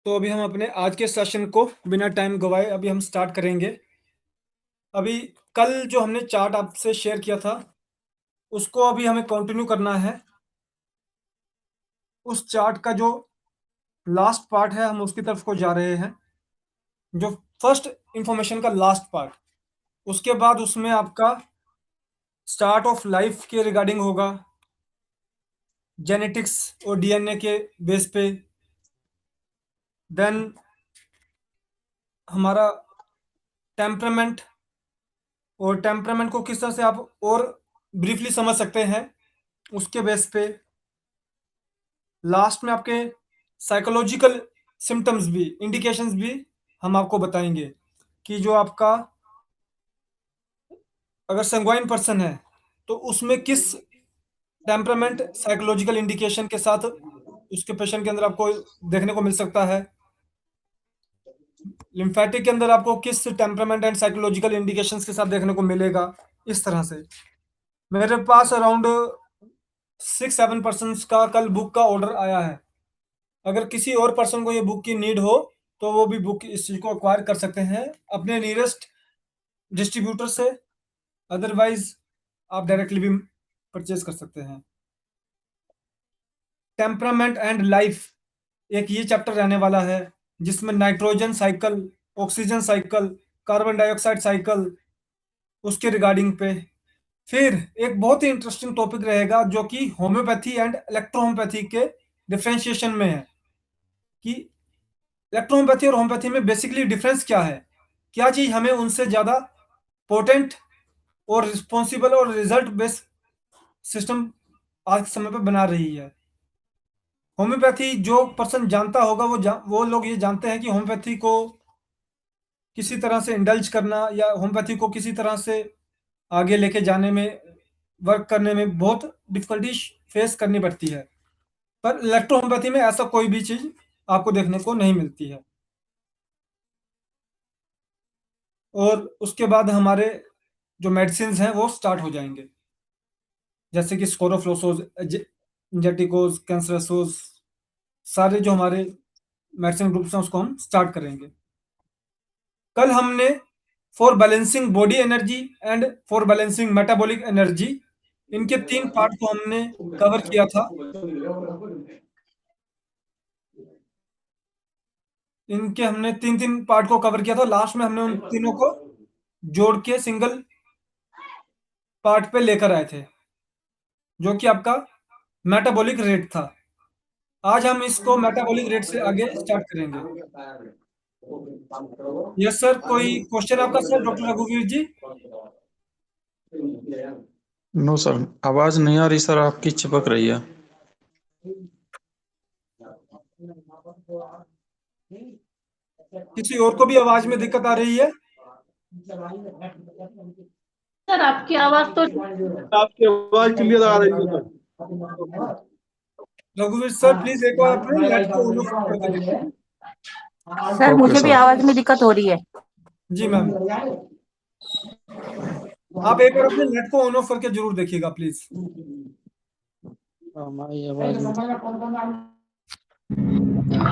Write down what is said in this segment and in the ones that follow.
तो अभी हम अपने आज के सेशन को बिना टाइम गवाए अभी हम स्टार्ट करेंगे। अभी कल जो हमने चार्ट आपसे शेयर किया था, उसको अभी हमें कंटिन्यू करना है। उस चार्ट का जो लास्ट पार्ट है, हम उसकी तरफ को जा रहे हैं। जो फर्स्ट इंफॉर्मेशन का लास्ट पार्ट, उसके बाद उसमें आपका स्टार्ट ऑफ लाइफ के रिगार्डिंग होगा, जेनेटिक्स और डीएनए के बेस पे। देन हमारा टेम्परामेंट, और टेम्परामेंट को किस तरह से आप और ब्रीफली समझ सकते हैं उसके बेस पे। लास्ट में आपके साइकोलॉजिकल सिम्टम्स भी, इंडिकेशंस भी हम आपको बताएंगे कि जो आपका अगर संगवाइन पर्सन है तो उसमें किस टेम्परामेंट साइकोलॉजिकल इंडिकेशन के साथ उसके पेशेंट के अंदर आपको देखने को मिल सकता है। लिम्फेटिक के अंदर आपको किस टेम्परामेंट एंड साइकोलॉजिकल इंडिकेशंस के साथ देखने को मिलेगा। इस तरह से मेरे पास अराउंड 6-7 पर्सन का कल बुक का ऑर्डर आया है। अगर किसी और पर्सन को ये बुक की नीड हो तो वो भी बुक इस चीज को अक्वायर कर सकते हैं अपने नियरेस्ट डिस्ट्रीब्यूटर से। अदरवाइज आप डायरेक्टली भी परचेज कर सकते हैं। टेम्परामेंट एंड लाइफ एक ये चैप्टर रहने वाला है जिसमें nitrogen cycle, oxygen cycle, carbon dioxide cycle, उसके रिगार्डिंग पे। फिर एक बहुत ही इंटरेस्टिंग टॉपिक रहेगा जो कि होम्योपैथी एंड इलेक्ट्रोहोम्योपैथी के डिफ्रेंशिएशन में है कि इलेक्ट्रोहोम्योपैथी और होम्योपैथी में बेसिकली डिफरेंस क्या है, क्या चीज हमें उनसे ज्यादा पोटेंट और रिस्पॉन्सिबल और रिजल्ट बेस्ड सिस्टम आज के समय पर बना रही है। होम्योपैथी जो पर्सन जानता होगा वो लोग ये जानते हैं कि होम्योपैथी को किसी तरह से इंडल्ज करना या होम्योपैथी को किसी तरह से आगे लेके जाने में, वर्क करने में बहुत डिफिकल्टी फेस करनी पड़ती है। पर इलेक्ट्रो होम्योपैथी में ऐसा कोई भी चीज आपको देखने को नहीं मिलती है। और उसके बाद हमारे जो मेडिसिन हैं वो स्टार्ट हो जाएंगे, जैसे कि स्कोरोफ्लोसोज, इंजेटिकोज, कैंसरसोज, सारे जो हमारे मेडिसिन ग्रुप्स हैं उसको हम स्टार्ट करेंगे। कल हमने for balancing body energy and for balancing metabolic energy, इनके 3 पार्ट को हमने कवर किया था। इनके हमने 3 पार्ट को कवर किया था। लास्ट में हमने उन तीनों को जोड़ के सिंगल पार्ट पे लेकर आए थे जो कि आपका मेटाबॉलिक रेट था। आज हम इसको मेटाबॉलिक रेट से आगे स्टार्ट करेंगे। यस सर, कोई क्वेश्चन आपका सर डॉक्टर रघुवीर जी? नो सर, आवाज नहीं आ रही सर, आपकी चिपक रही है। किसी और को भी आवाज में दिक्कत आ रही है? सर आपकी आवाज तो क्लियर आ रही है सर। रघुवीर सर प्लीज एक बार अपने नेट को ऑन ऑफ करके देखिए। सर ओके मुझे भी सर। आवाज में दिक्कत हो रही है। जी मैम, आप एक बार अपने नेट को ऑन ऑफ करके जरूर देखिएगा प्लीज।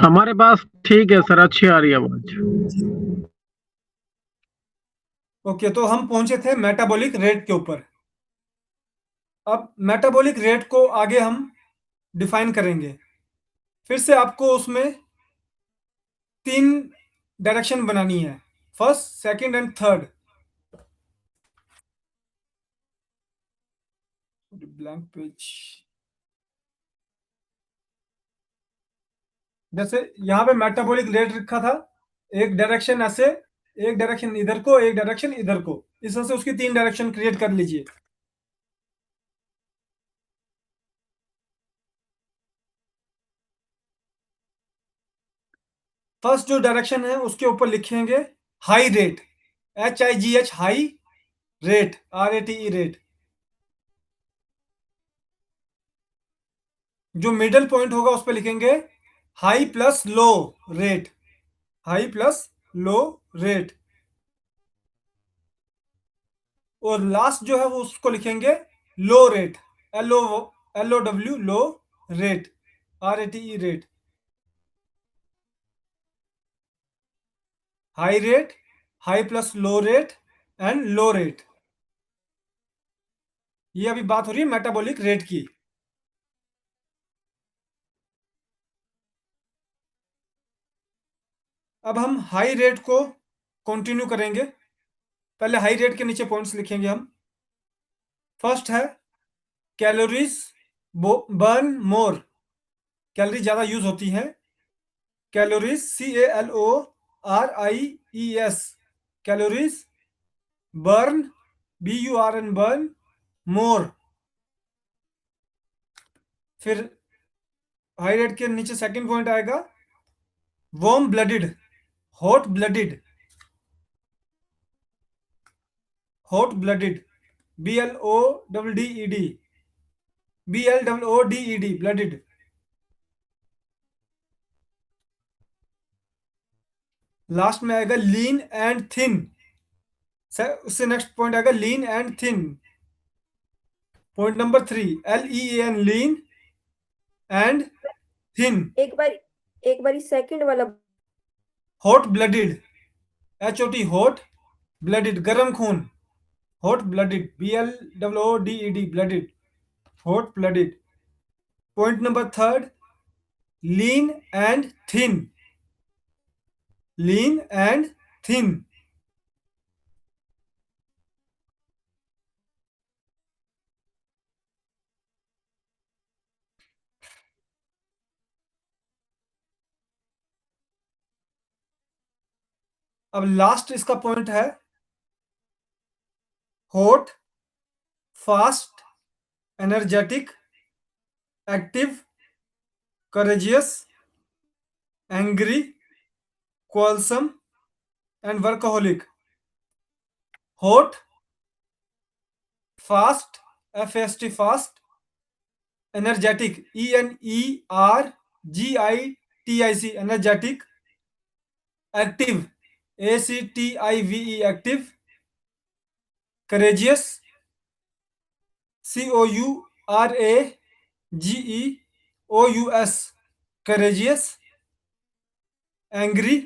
हमारे पास ठीक है सर, अच्छी आ रही है आवाज। ओके, तो हम पहुंचे थे मेटाबॉलिक रेट के ऊपर। अब मेटाबॉलिक रेट को आगे हम डिफाइन करेंगे। फिर से आपको उसमें 3 डायरेक्शन बनानी है, first, second and third. Blank page. जैसे यहाँ पे मेटाबॉलिक रेट लिखा था, एक डायरेक्शन ऐसे, एक डायरेक्शन इधर को, एक डायरेक्शन इधर को, इस तरह से उसकी 3 डायरेक्शन क्रिएट कर लीजिए। फर्स्ट जो डायरेक्शन है उसके ऊपर लिखेंगे high rate, HIGH, high rate, RATE rate. जो मिडल पॉइंट होगा उस पर लिखेंगे high plus low rate, high plus low rate. और लास्ट जो है वो उसको लिखेंगे low rate, LOW, low rate, RATE rate. High rate, high plus low rate and low rate. ये अभी बात हो रही है मेटाबॉलिक रेट की। अब हम हाई रेट को कंटिन्यू करेंगे। पहले हाई रेट के नीचे पॉइंट्स लिखेंगे हम। फर्स्ट है कैलोरीज बर्न मोर, कैलोरी ज़्यादा यूज होती है। Calories CALORIES, calories burn BURN burn more. फिर हाई रेट के नीचे सेकंड पॉइंट आएगा warm blooded, hot blooded, hot blooded BLOODED blooded. Last में आएगा लीन एंड थिन, उससे नेक्स्ट पॉइंट आएगा lean and thin. Point number 3 LEAN lean and thin. एक बारी सेकंड वाला hot blooded HOT, hot blooded गर्म खून, hot blooded BLOODED blooded, hot blooded. Point number third lean and thin, lean and thin. अब last इसका point है hot, fast, energetic, active, courageous, angry, quarrelsome and workaholic। hot, fast, FAST fast, energetic ENERGITIC energetic, active ACTIVE active, courageous COURAGEOUS courageous, angry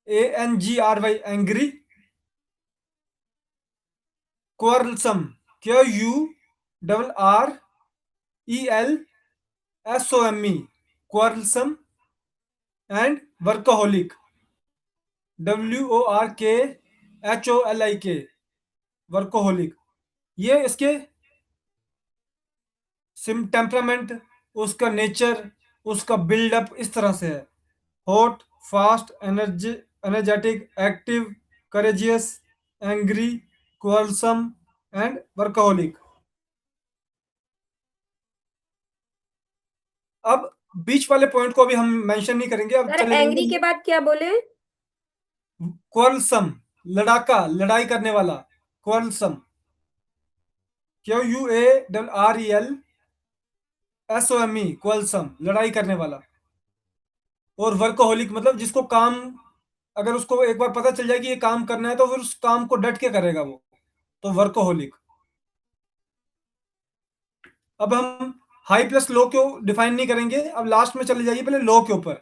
ANGRY angry, quarrelsome QURRELSOME quarrelsome and workaholic WORKHOLIK workaholic। ये इसके temperament, उसका nature, उसका buildup इस तरह से है। Hot, fast, energetic, active, courageous, angry, quarrelsome and workaholic. अब बीच वाले पॉइंट को अभी हम मेंशन नहीं करेंगे। अब सर चले एंग्री के बाद क्या बोले? क्वारसम, लड़ाका, लड़ाई करने वाला, क्वारसम QUARRELSOME क्वारसम, लड़ाई करने वाला। और वर्कहोलिक मतलब जिसको काम, अगर उसको एक बार पता चल जाए कि ये काम करना है तो फिर उस काम को डट के करेगा वो, तो वर्कहोलिक। अब हम हाई प्लस लो क्यों डिफाइन नहीं करेंगे, अब लास्ट में चले जाइए पहले लो के ऊपर।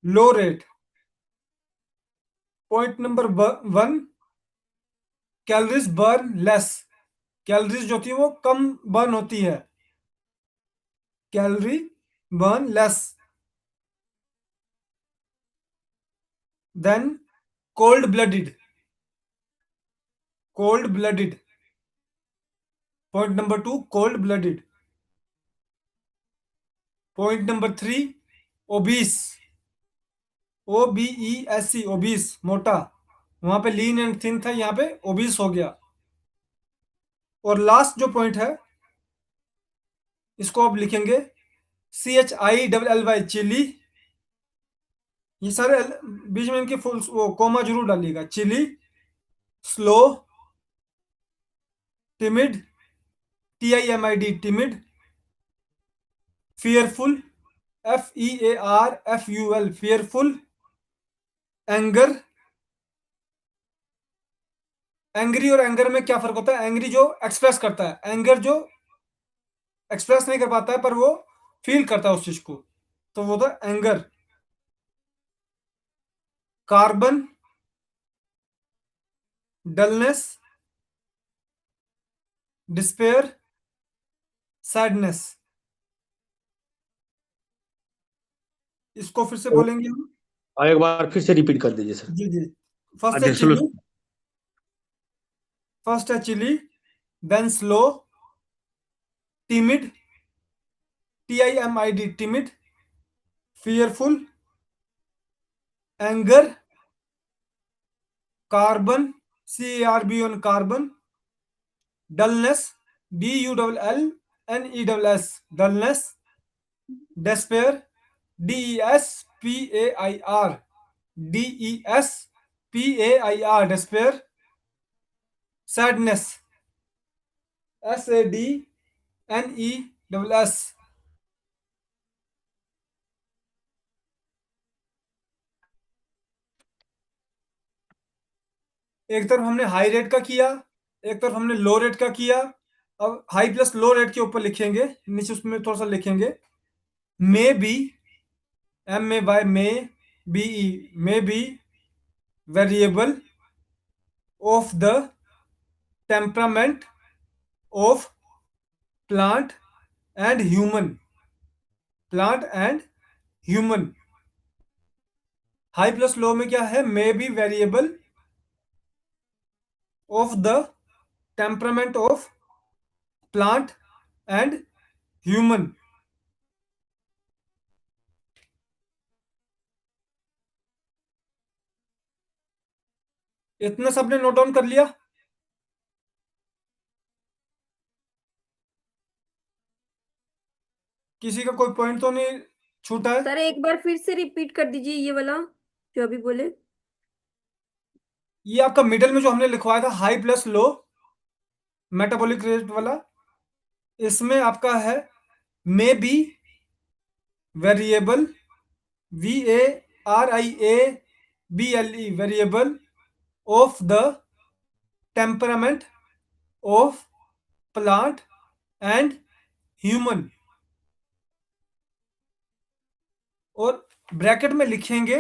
Low rate, point number 1 calories burn less, calories जो थी वो कम बर्न होती है, calorie burn less. Then cold blooded, cold blooded, point number 2 cold blooded. Point number 3 obese, OBESC obese, मोटा। वहां पे लीन एंड थिन था, यहाँ पे ओबीस हो गया। और लास्ट जो पॉइंट है इसको आप लिखेंगे CHILLY चिली। ये सारे बीच में इनके फुल वो कोमा जरूर डालिएगा। Chilly, slow, timid TIMID timid, fearful FEARFUL fearful, anger. Angry और एंगर में क्या फर्क होता है? एंग्री जो एक्सप्रेस करता है, एंगर जो एक्सप्रेस नहीं कर पाता है पर वो फील करता है उस चीज को, तो वो था anger. Carbon, dullness, despair, sadness. इसको फिर से बोलेंगे हम। और एक बार फिर से रिपीट कर दीजिए सर। जी जी। फर्स्ट है अध्यक्ष लोग। चिली, फर्स्ट है chilly, then slow, timid, TIMID, timid, fearful, anger, carbon, CARBON, carbon, dullness, DULLNESS, dullness, despair, DESPAIR, DESPAIR, despair, sadness, SADNESS। एक तरफ हमने हाई रेट का किया, एक तरफ हमने लो रेट का किया। अब हाई प्लस लो रेट के ऊपर लिखेंगे, नीचे उसमें थोड़ा सा लिखेंगे। May be, MAY, may be variable of the temperament of plant and human, plant and human. High plus low में क्या है? May be variable of the temperament of plant and human. इतना सबने नोट डाउन कर लिया? किसी का कोई पॉइंट तो नहीं छूटा है? सर एक बार फिर से रिपीट कर दीजिए ये वाला जो अभी बोले। ये आपका मिडिल में जो हमने लिखवाया था हाई प्लस लो मेटाबॉलिक रेट वाला, इसमें आपका है may be variable, VARIABLE, variable of the temperament of plant and human. और ब्रैकेट में लिखेंगे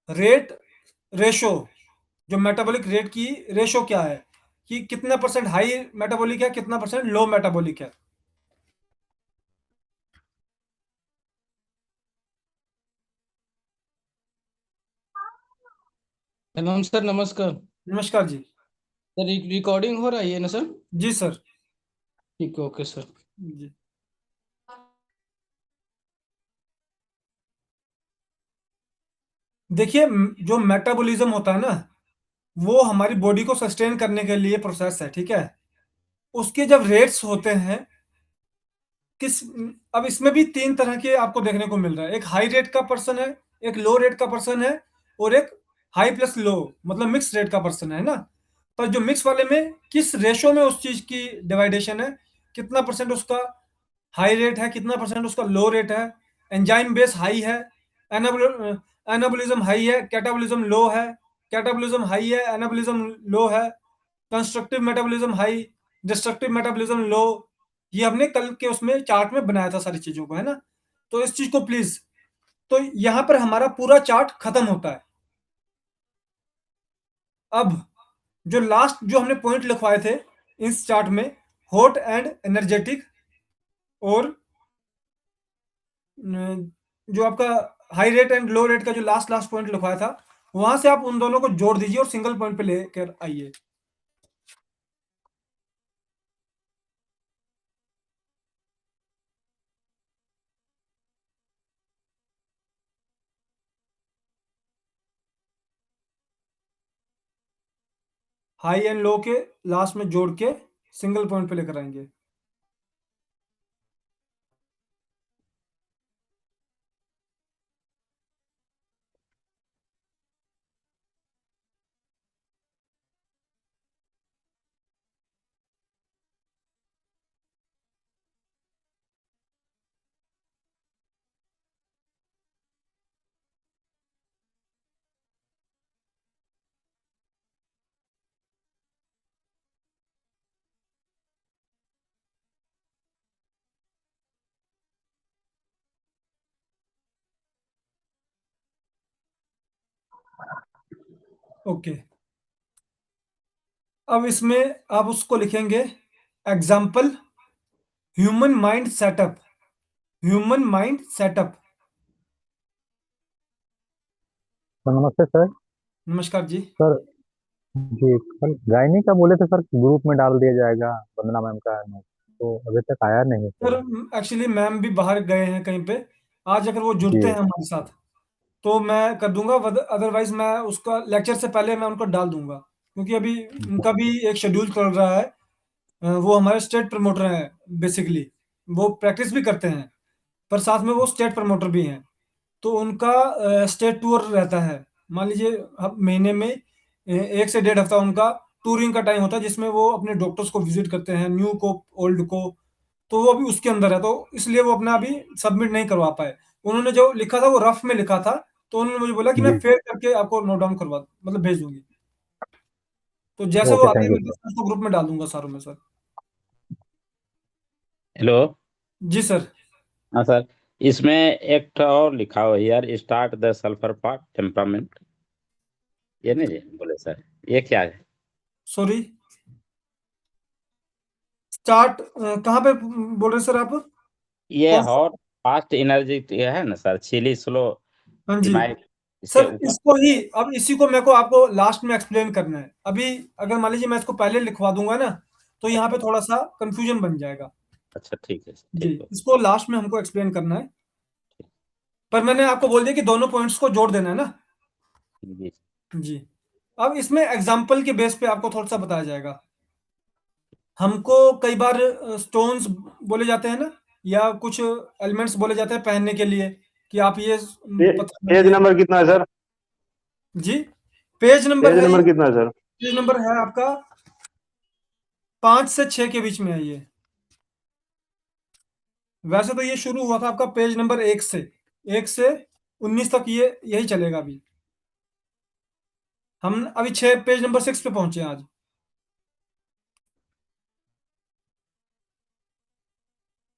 रेट, रेशो, जो मेटाबॉलिक रेट की रेशो क्या है, कि कितना परसेंट हाई मेटाबॉलिक है, कितना परसेंट लो मेटाबॉलिक है। हेलो सर, नमस्कार। नमस्कार जी। सर रिकॉर्डिंग हो रही है ना सर? जी सर। ठीक है, ओके सर। जी। देखिए, जो मेटाबॉलिज्म होता है ना, वो हमारी बॉडी को सस्टेन करने के लिए प्रोसेस है, ठीक है। उसके जब रेट्स होते हैं, किस, अब इसमें भी तीन तरह के आपको देखने को मिल रहा है। एक हाई रेट का पर्सन है, एक लो रेट का पर्सन है, और एक हाई प्लस लो, मतलब मिक्स रेट का पर्सन है ना। पर जो मिक्स वाले में किस रेशो में उस चीज की डिवाइडेशन है, कितना परसेंट उसका हाई रेट है, कितना परसेंट उसका लो रेट है, एंजाइम बेस हाई है, एनाबोलिज्म हाई है, कैटाबोलिज्म लो है, कैटाबोलिज्म हाई है, एनाबोलिज्म लो है, constructive metabolism high, destructive metabolism low. ये हमने कल के उसमें चार्ट में बनाया था सारी चीजों को, है ना। तो इस चीज को प्लीज, तो यहां पर हमारा पूरा चार्ट खत्म होता है। अब जो लास्ट जो हमने पॉइंट लिखवाए थे इस चार्ट में, हॉट एंड एनर्जेटिक, और जो आपका high rate and low rate का जो लास्ट लास्ट पॉइंट लिखवाया था, वहां से आप उन दोनों को जोड़ दीजिए और सिंगल पॉइंट पे लेकर आइए। हाई एंड लो के लास्ट में जोड़ के सिंगल पॉइंट पे लेकर आएंगे। ओके, अब इसमें आप उसको लिखेंगे example human mind setup, human mind setup. नमस्ते सर। नमस्कार जी। सर जी, कल गायनी का बोले थे सर, ग्रुप में डाल दिया जाएगा वंदना मैम का नोट, तो अभी तक आया नहीं सर सर। एक्चुअली मैम भी बाहर गए हैं कहीं पे, आज अगर वो जी जुड़ते हैं हमारे साथ तो मैं कर दूंगा, अदरवाइज मैं उसका लेक्चर से पहले मैं उनको डाल दूंगा, क्योंकि अभी उनका भी एक शेड्यूल चल रहा है। वो हमारे स्टेट प्रमोटर हैं बेसिकली, वो प्रैक्टिस भी करते हैं पर साथ में वो स्टेट प्रमोटर भी हैं। तो उनका स्टेट टूर रहता है, मान लीजिए महीने में 1 से 1.5 हफ्ता उनका टूरिंग का टाइम होता है, जिसमें वो अपने डॉक्टर्स को विजिट करते हैं, न्यू को ओल्ड को। तो वो अभी उसके अंदर है, तो इसलिए वो अपना अभी सबमिट नहीं करवा पाए। उन्होंने जो लिखा था वो रफ में लिखा था, तो उन्होंने मुझे बोला कि मैं जी। फेर करके आपको नोट डाउन करवा मतलब भेज दूंगी। तो जैसे वो ओके, आते थैंक हैं यू मैं सर। बस उसको ग्रुप में डाल दूंगा सारों में सर। हेलो। जी सर। हाँ सर, इसमें एक ठो और लिखा हुआ है यार, start the sulphur part temperament, ये नहीं बोले सर, ये क्या है? सॉरी, स्टार्ट कहाँ पे बोल रहे हैं सर आप? ये कौन सा? हॉट फास्ट एनर्जी है ना सर, चिली स्लो हाँ जी डिमाइट, इसके सर, ऊपर। इसको ही अब इसी को मेरे को आपको लास्ट में एक्सप्लेन करना है। अभी अगर मान लीजिए मैं इसको पहले लिखवा दूंगा ना, तो यहाँ पे अच्छा थोड़ा सा कंफ्यूजन बन जाएगा। अच्छा, ठीक है जी, ठीक है। इसको लास्ट में हमको एक्सप्लेन करना है, पर मैंने आपको बोल दिया कि दोनों पॉइंट्स को जोड़ देना है ना। जी जी, अब इसमें एग्जाम्पल के बेस पे आपको थोड़ा सा बताया जाएगा। हमको कई बार स्टोन्स बोले जाते हैं ना, या कुछ एलिमेंट्स बोले जाते हैं पहनने के लिए, कि आप ये पत्थर में पेज ये। नंबर कितना है सर? जी, पेज नंबर पेज है ये, नंबर कितना है सर? पेज नंबर है आपका 5 से 6 के बीच में है ये। वैसे तो ये शुरू हुआ था आपका पेज नंबर 1 से 19 तक, ये यही चलेगा अभी। हम अभी पेज नंबर 6 पे पहुंचे हैं आज।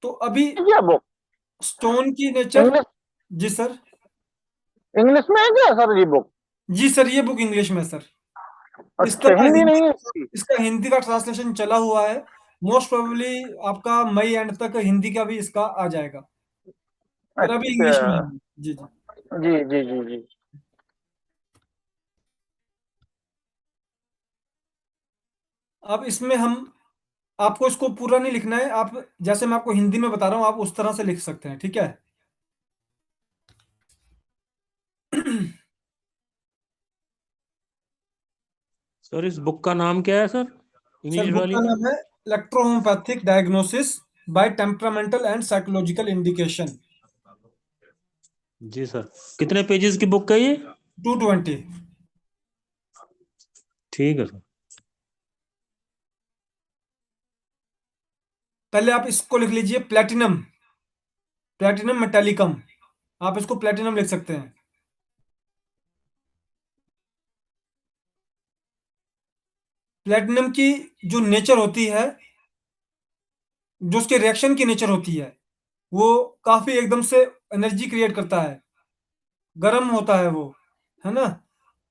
तो अभी क्या बुक स्टोन की नेचर। इंग्लिश जी सर। इंग्लिश में है क्या सर ये बुक? जी सर, ये बुक इंग्लिश में है सर। इसका अच्छा, हिंदी हिंदी नहीं है इसकी? इसका हिंदी का ट्रांसलेशन चला हुआ है। मोस्ट प्रोबेबली आपका मई एंड तक हिंदी का भी इसका आ जाएगा, पर अभी अच्छा। इंग्लिश में है। जी जी। जी जी जी जी। अब इसमें हम आपको इसको पूरा नहीं लिखना है, आप जैसे मैं आपको हिंदी में बता रहा हूँ आप उस तरह से लिख सकते हैं, ठीक है? सर इस बुक का नाम क्या है सर, सर इंग्लिश बुक वाली का का? नाम है electrohomeopathic diagnosis by temperamental and psychological indication. जी सर, कितने पेजेस की बुक है ये? 220। ठीक है सर। पहले आप इसको लिख लीजिए प्लेटिनम, प्लेटिनम मेटालिकम। आप इसको प्लेटिनम लिख सकते हैं। प्लेटिनम की जो नेचर होती है, जो उसके रिएक्शन की नेचर होती है, वो काफी एकदम से एनर्जी क्रिएट करता है, गर्म होता है वो, है ना?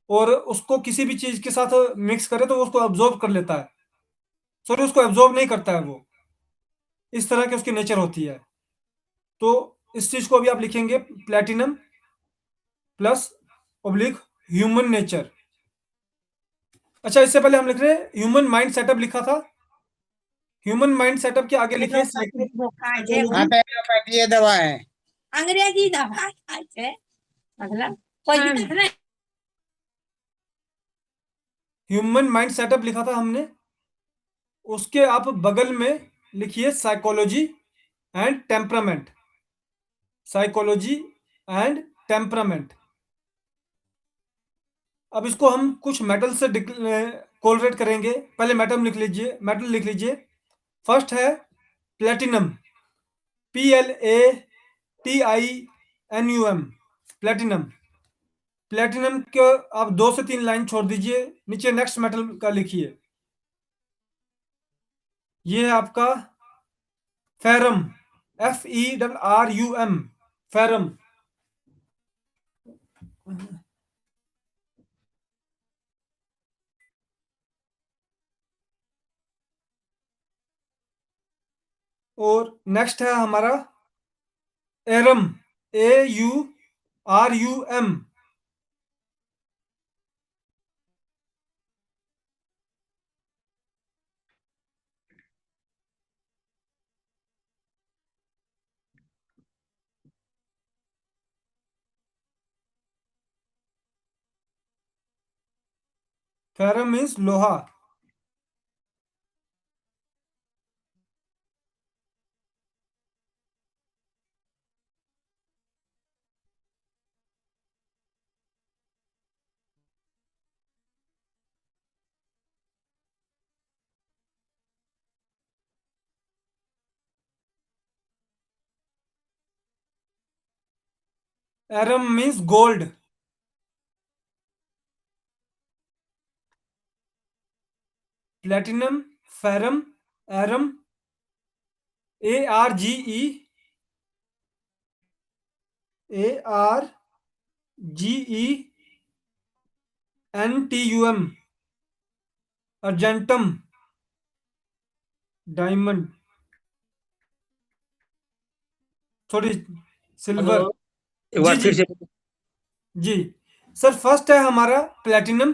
और उसको किसी भी चीज के साथ मिक्स करे तो वो उसको एब्जॉर्ब कर लेता है। सॉरी, उसको एब्जॉर्ब नहीं करता है वो, इस तरह की उसकी नेचर होती है। तो इस चीज को अभी आप लिखेंगे platinum plus oblique human nature. अच्छा, इससे पहले हम लिख रहे हैं ह्यूमन माइंड सेटअप लिखा था, ह्यूमन माइंड सेटअप के आगे लिखिए साइकोलॉजी। ये दवा है। अंग्रेजी दवा खाए मतलब कोई दिक्कत नहीं। ह्यूमन माइंड सेटअप लिखा था हमने, उसके आप बगल में लिखिए psychology and temperament, psychology and temperament. अब इसको हम कुछ मेटल से कोलरेट करेंगे। पहले मेटल लिख लीजिए, मेटल लिख लीजिए। फर्स्ट है प्लेटिनम, PLATINUM, प्लेटिनम। प्लेटिनम के आप 2 से 3 लाइन छोड़ दीजिए, नीचे नेक्स्ट मेटल का लिखिए। ये है आपका फेरम, FERRUM, फेरम। और नेक्स्ट है हमारा एरम, AURUM। फेरम मीन्स लोहा। Aurum means gold. Platinum, ferrum, aurum, ARGENTUM, argentum, diamond, sorry silver. Hello, एक जी बार जी फिर से। जी सर, फर्स्ट है हमारा प्लेटिनम,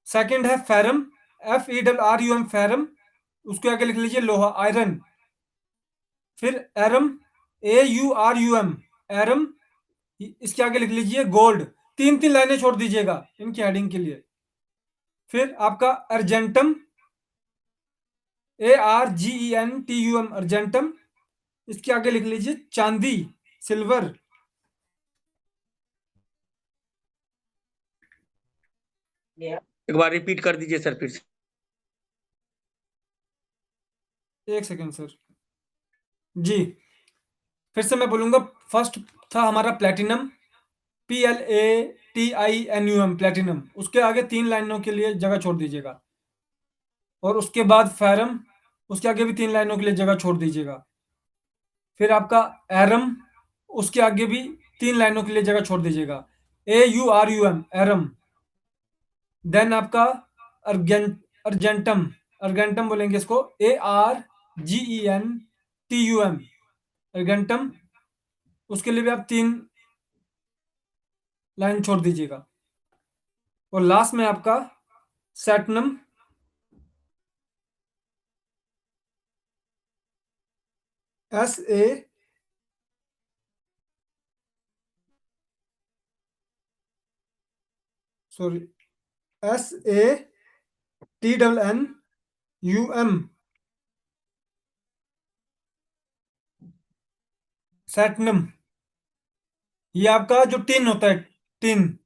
सेकंड है फेरम, FERRUM, फेरम, उसके आगे लिख लीजिए लोहा, आयरन। फिर एरम, AURUM, एरम, इसके आगे लिख लीजिए गोल्ड। तीन तीन लाइनें छोड़ दीजिएगा इनकी हेडिंग के लिए। फिर आपका अर्जेंटम, ARGENTUM, अर्जेंटम, इसके आगे लिख लीजिए चांदी, सिल्वर। एक बार रिपीट कर दीजिए सर फिर से। एक सेकेंड सर। जी फिर से मैं बोलूंगा। फर्स्ट था हमारा प्लेटिनम, PLATINUM, प्लेटिनम, उसके आगे तीन लाइनों के लिए जगह छोड़ दीजिएगा। और उसके बाद फेरम, उसके आगे भी तीन लाइनों के लिए जगह छोड़ दीजिएगा। फिर आपका एरम, उसके आगे भी तीन लाइनों के लिए जगह छोड़ दीजिएगा, AURUM, एरम। देन आपका अर्जेंटम, अर्जेंटम बोलेंगे इसको, ARGENTUM, अर्जेंटम, उसके लिए भी आप तीन लाइन छोड़ दीजिएगा। और लास्ट में आपका सैटनम, SA, सॉरी, SATNNUM, सैटनम। ये आपका जो टिन होता है, टिन।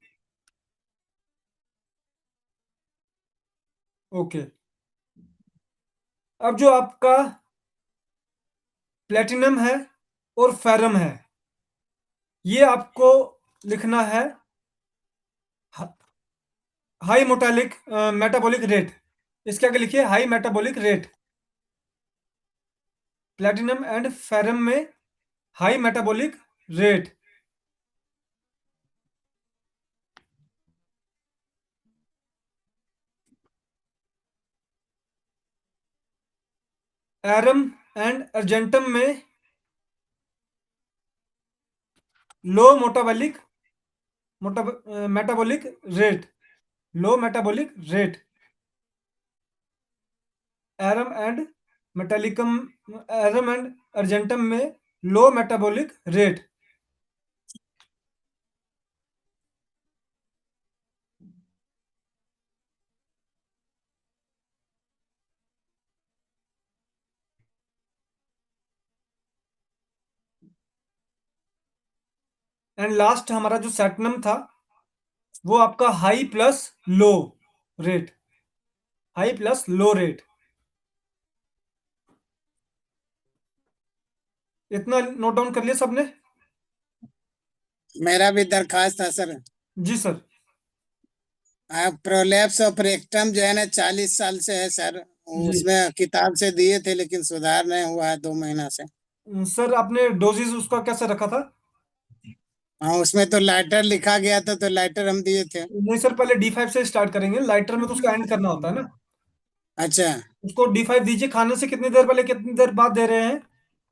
ओके। अब जो आपका प्लेटिनम है और फेरम है, ये आपको लिखना है हाई मोटालिक मेटाबॉलिक रेट। इसके आगे लिखिए high metabolic rate. Platinum and ferrum में high metabolic rate. Aurum and argentum में low metabolic rate, low metabolic rate. Aurum and metallicum, aurum and argentum में low metabolic rate. And last हमारा जो सैटनम था, वो आपका high plus low rate, high plus low rate. इतना note down कर लिया सबने? मेरा भी दरखास्त था सर। जी सर। प्रोलैप्स ऑफ रेक्टम जो है ना 40 साल से है सर। जी उसमें किताब से दिए थे लेकिन सुधार नहीं हुआ है 2 महीना से। सर, आपने डोजेज उसका कैसे रखा था? हाँ, उसमें तो लाइटर लिखा गया था तो लाइटर हम दिए थे। नहीं सर, पहले D5 से स्टार्ट करेंगे। लाइटर में तो उसका एंड करना होता है ना। अच्छा। उसको D5 दीजिए। खाने से कितनी देर पहले कितनी देर बाद दे रहे हैं?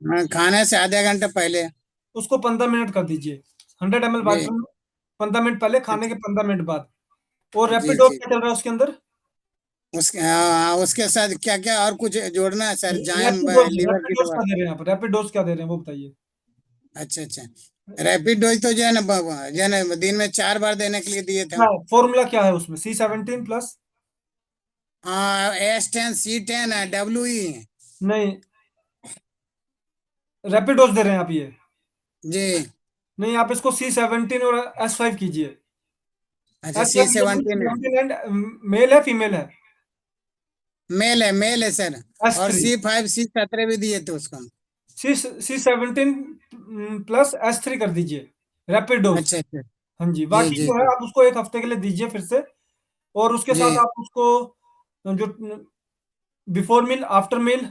हाँ, खाने से आधे घंटे पहले। उसको 15 मिनट कर दीजिए। 100 ml जी वाटर 15 मिनट पहले, खाने के 15 मिनट बाद। और जी रैपिड डोज जी। क्या चल रहा है उसके अंदर? उसके हाँ, उसके साथ क्या क्या और कुछ जोड़ना है सर? जाइम रैपिड डोज, लीवर रैपिड की डोज दवा। क्या दे रहे हैं आप? रैपिड डोज क्या दे रहे हैं वो बताइए। अच्छा अच्छा। रैपिड डोज तो जो है ना जो है ना दिन में 4 बार देने के लिए दिए थे। हाँ, फॉर्मूला क्या है उसमें? C17 plus? हाँ, S10 C10 है, WE। नहीं, रैपिड डोज दे रहे हैं आप ये? जी। नहीं, आप इसको C17 और S5 कीजिए। अच्छा, C17 है। S17 एंड मेल है फीमेल है? मेल है सर। और S3। C5 C17 भी दिए थे उसको। C17 प्लस S3 कर दीजिए रैपिड डोज। अच्छा अच्छा। हाँ जी, जी बाकी जी जो है जी आप उसको 1 हफ्ते के लिए दीजिए फिर से। और उसके साथ जी आप उसको जो बिफोर मील आफ्टर मील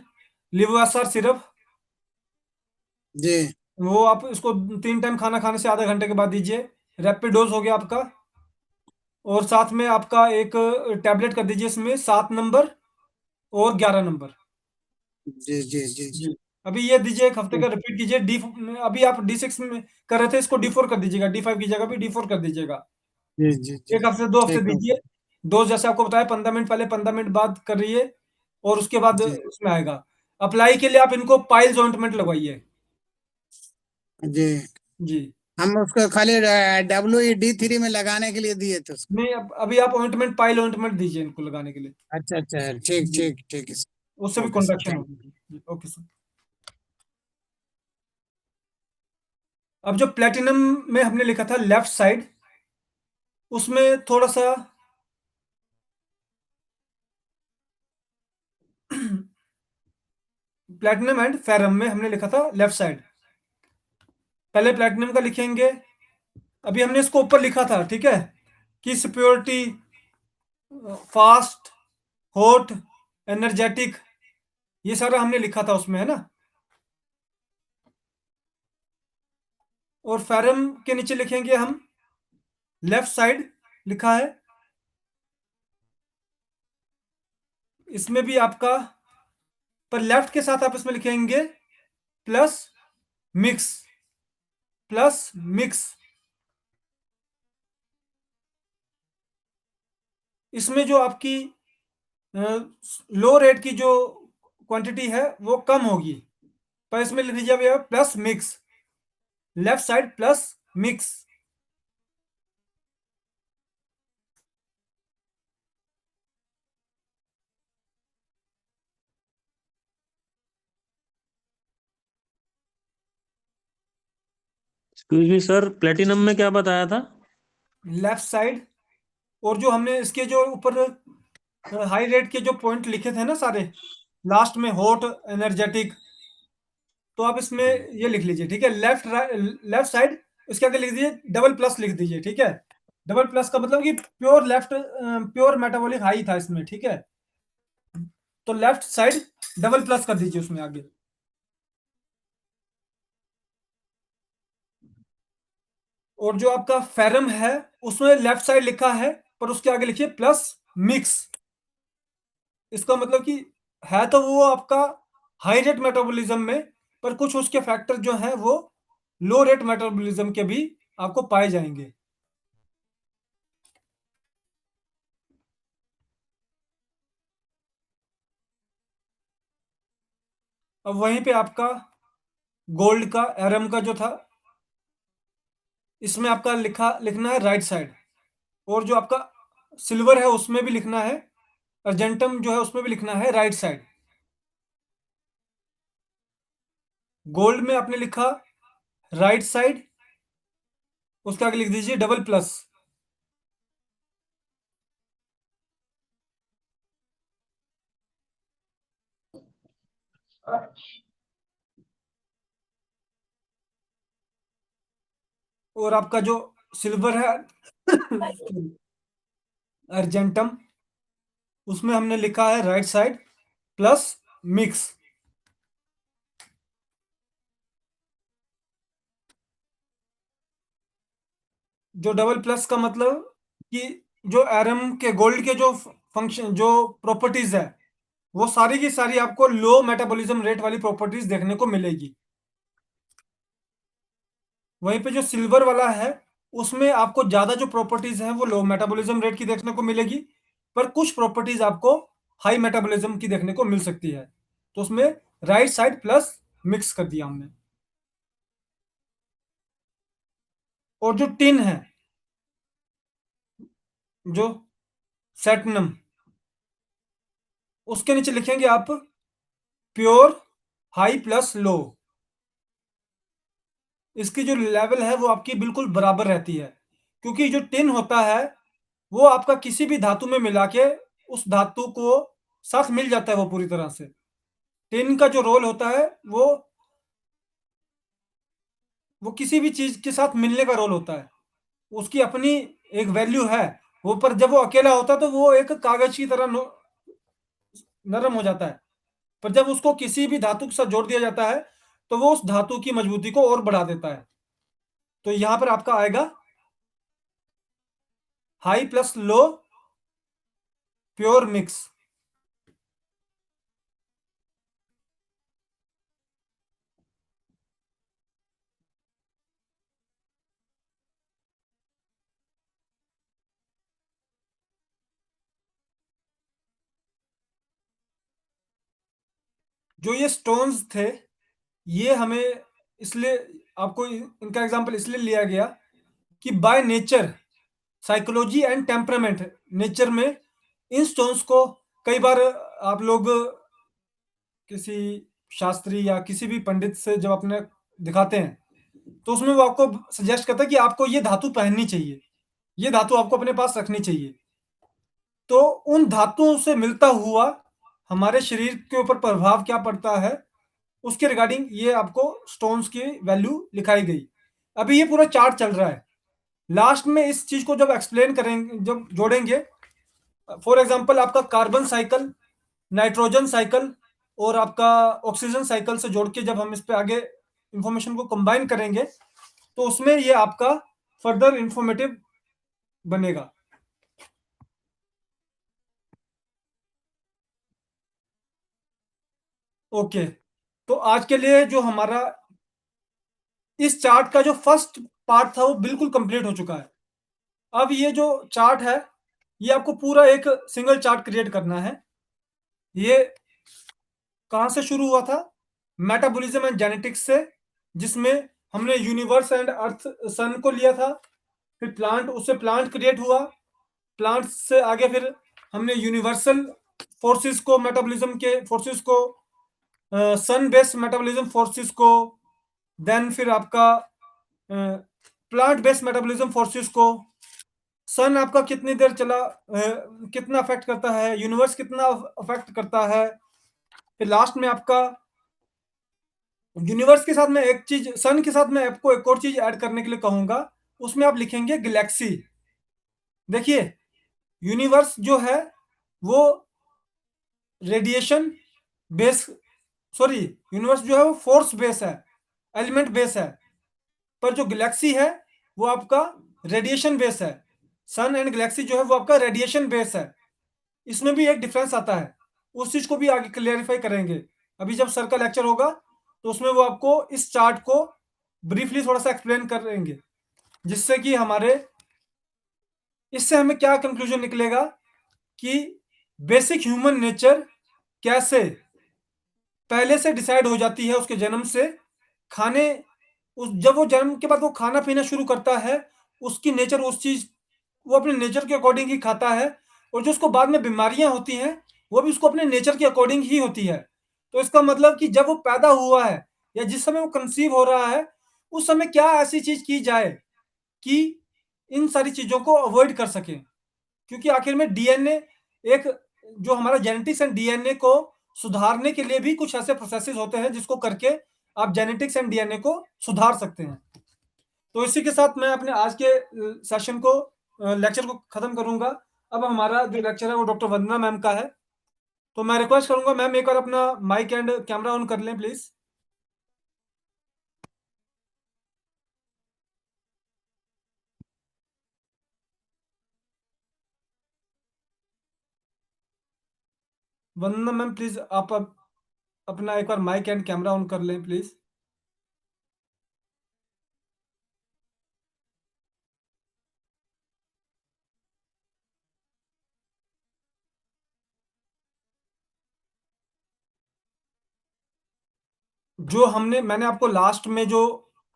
लिवोएसआर सिरप, जी वो आप इसको 3 टाइम खाना खाने से आधे घंटे के बाद दीजिए। रैपिड डोज हो गया आपका। और साथ में आपका एक टैबलेट कर दीजिए इसमें 7 नंबर और 11 नंबर। जी जी जी जी जी, अभी ये दीजिए 1 हफ्ते का, रिपीट कीजिए। डी अभी आप D6 में कर रहे थे, इसको D4 कर दीजिएगा। D5 की जगह भी D4 कर दीजिएगा। जी जी जी। 1 हफ्ते 2 हफ्ते ठीक है। दीजिए। डोज जैसे आपको बताया 15 मिनट पहले 15 मिनट बाद करिए। और उसके बाद जी उसमें आएगा। अप्लाई के लिए आप इनको पाइल्स ऑइंटमेंट लगवाइए। जी। जी। हम उसको खाली WE-D3 में लगाने के लिए दिए थे उसको। नहीं, अभी आप ऑइंटमेंट, पाइल ऑइंटमेंट दीजिए इनको लगाने के लिए। अच्छा अच्छा, ठीक जी, ठीक ठीक है उससे सर। भी ओके सर, कॉन्ट्रैक्शन थैंक होगी। Okay sir. अब जो प्लेटिनम में हमने लिखा था लेफ्ट साइड, उसमें थोड़ा सा प्लेटिनम एंड फेरम में हमने लिखा था लेफ्ट साइड। पहले प्लेटिनम का लिखेंगे। अभी हमने इसको ऊपर लिखा था, ठीक है, कि सिक्योरिटी, फास्ट, हॉट, एनर्जेटिक, ये सारा हमने लिखा था उसमें, है ना। और फेरम के नीचे लिखेंगे हम लेफ्ट साइड लिखा है। इसमें भी आपका, पर लेफ्ट के साथ आप इसमें लिखेंगे प्लस मिक्स, प्लस मिक्स। इसमें जो आपकी लो रेट की जो क्वांटिटी है वो कम होगी, पर इसमें लिख दीजिए भैया plus mix, left side plus mix. Excuse me sir, platinum में क्या बताया था? Left side. और जो हमने इसके जो ऊपर हाई रेट के जो पॉइंट लिखे थे ना सारे, लास्ट में हॉट, एनर्जेटिक, तो आप इसमें ये लिख लीजिए, ठीक है। लेफ्ट साइड, इसके आगे लिख दीजिए डबल प्लस लिख दीजिए, ठीक है। डबल प्लस का मतलब कि pure left, pure metabolic high था इसमें, ठीक है। तो लेफ्ट साइड डबल प्लस कर दीजिए उसमें आगे। और जो आपका फेरम है उसमें लेफ्ट साइड लिखा है, पर उसके आगे लिखिए प्लस मिक्स। इसका मतलब कि है तो वो आपका हाई रेट मेटाबॉलिज्म में, पर कुछ उसके फैक्टर जो हैं वो लो रेट मेटाबॉलिज्म के भी आपको पाए जाएंगे। अब वहीं पे आपका गोल्ड का, एरम का जो था, इसमें आपका लिखना है राइट साइड। और जो आपका सिल्वर है उसमें भी लिखना है, अर्जेंटम जो है उसमें भी लिखना है राइट साइड। गोल्ड में आपने लिखा राइट साइड, उसके आगे लिख दीजिए डबल प्लस। और आपका जो सिल्वर है अर्जेंटम, उसमें हमने लिखा है राइट साइड प्लस मिक्स। जो डबल प्लस का मतलब कि जो एरम के, गोल्ड के जो फंक्शन, जो प्रॉपर्टीज है वो सारी की सारी आपको लो मेटाबॉलिज्म रेट वाली प्रॉपर्टीज देखने को मिलेगी। वहीं पे जो सिल्वर वाला है उसमें आपको ज्यादा जो प्रॉपर्टीज है वो लो मेटाबॉलिज्म रेट की देखने को मिलेगी, पर कुछ प्रॉपर्टीज आपको हाई मेटाबॉलिज्म की देखने को मिल सकती है। तो उसमें राइट साइड प्लस मिक्स कर दिया हमने। और जो टिन है, जो सेटनम, उसके नीचे लिखेंगे आप प्योर हाई प्लस लो। इसकी जो लेवल है वो आपकी बिल्कुल बराबर रहती है, क्योंकि जो टिन होता है वो आपका किसी भी धातु में मिला के उस धातु को साथ मिल जाता है वो पूरी तरह से। टिन का जो रोल होता है वो किसी भी चीज के साथ मिलने का रोल होता है। उसकी अपनी एक वैल्यू है वो, पर जब वो अकेला होता है तो वो एक कागज की तरह नरम हो जाता है, पर जब उसको किसी भी धातु के साथ जोड़ दिया जाता है तो वो उस धातु की मजबूती को और बढ़ा देता है। तो यहां पर आपका आएगा हाई प्लस लो प्योर मिक्स। जो ये स्टोन्स थे ये हमें इसलिए आपको इनका एग्जांपल इसलिए लिया गया कि by nature psychology and temperament, nature में इन स्टोन्स को कई बार आप लोग किसी शास्त्री या किसी भी पंडित से जब अपने दिखाते हैं तो उसमें वो आपको सजेस्ट करता है कि आपको ये धातु पहननी चाहिए, ये धातु आपको अपने पास रखनी चाहिए। तो उन धातुओं से मिलता हुआ हमारे शरीर के ऊपर प्रभाव क्या पड़ता है उसके रिगार्डिंग ये आपको स्टोन्स की वैल्यू लिखाई गई। अभी ये पूरा चार्ट चल रहा है, लास्ट में इस चीज को जब एक्सप्लेन करेंगे, जब जोड़ेंगे, फॉर एग्जांपल आपका कार्बन साइकिल, नाइट्रोजन साइकिल और आपका ऑक्सीजन साइकिल से जोड़ के जब हम इस पे आगे इंफॉर्मेशन को कंबाइन करेंगे तो उसमें ये आपका फर्दर इंफॉर्मेटिव बनेगा। ओके, तो आज के लिए जो हमारा इस चार्ट का जो फर्स्ट पार्ट था वो बिल्कुल कंप्लीट हो चुका है। अब ये जो चार्ट है ये आपको पूरा एक सिंगल चार्ट क्रिएट करना है। ये कहां से शुरू हुआ था? मेटाबॉलिज्म एंड जेनेटिक्स से, जिसमें हमने यूनिवर्स एंड अर्थ सन को लिया था। फिर प्लांट, उससे प्लांट क्रिएट हुआ। प्लांट से आगे फिर हमने यूनिवर्सल फोर्सेस को, मेटाबॉलिज्म के फोर्सेस को, सन बेस्ड मेटाबॉलिज्म फोर्सेस को, देन फिर आपका प्लांट बेस्ड मेटाबॉलिज्म फोर्सेस को, सन आपका कितनी देर चला, कितना अफेक्ट करता है, यूनिवर्स कितना अफेक्ट करता है। फिर लास्ट में आपका यूनिवर्स के साथ में एक चीज, सन के साथ में आपको एक और चीज ऐड करने के लिए कहूंगा, उसमें आप लिखेंगे गैलेक्सी। देखिए यूनिवर्स जो है वो रेडिएशन बेस, सॉरी, यूनिवर्स जो है वो फोर्स बेस है, एलिमेंट बेस है, पर जो गैलेक्सी है वो आपका रेडिएशन बेस है। सन एंड गैलेक्सी जो है वो आपका रेडिएशन बेस है। इसमें भी एक डिफरेंस आता है, उस चीज को भी आगे क्लियरिफाई करेंगे। अभी जब सर का लेक्चर होगा तो उसमें वो आपको इस चार्ट को ब्रीफली थोड़ा सा एक्सप्लेन करेंगे, जिससे कि हमारे, इससे हमें क्या कंक्लूजन निकलेगा कि बेसिक ह्यूमन नेचर कैसे पहले से डिसाइड हो जाती है उसके जन्म से। खाने, उस जब वो जन्म के बाद वो खाना पीना शुरू करता है, उसकी नेचर, उस चीज, वो अपने नेचर के अकॉर्डिंग ही खाता है। और जो उसको बाद में बीमारियां होती हैं वो भी उसको अपने नेचर के अकॉर्डिंग ही होती है। तो इसका मतलब कि जब वो पैदा हुआ है या जिस समय वो कंसीव हो रहा है उस समय क्या ऐसी चीज की जाए कि इन सारी चीजों को अवॉइड कर सकें। क्योंकि आखिर में डीएनए, एक जो हमारा जेनेटिक्स एंड डीएनए को सुधारने के लिए भी कुछ ऐसे प्रोसेसेस होते हैं जिसको करके आप जेनेटिक्स एंड डीएनए को सुधार सकते हैं। तो इसी के साथ मैं अपने आज के सेशन को, लेक्चर को खत्म करूंगा। अब हमारा जो लेक्चर है वो डॉक्टर वंदना मैम का है, तो मैं रिक्वेस्ट करूंगा मैम एक बार अपना माइक एंड कैमरा ऑन कर लें प्लीज। वंदना मैम प्लीज आप अपना एक बार माइक एंड कैमरा ऑन कर लें प्लीज। जो मैंने आपको लास्ट में जो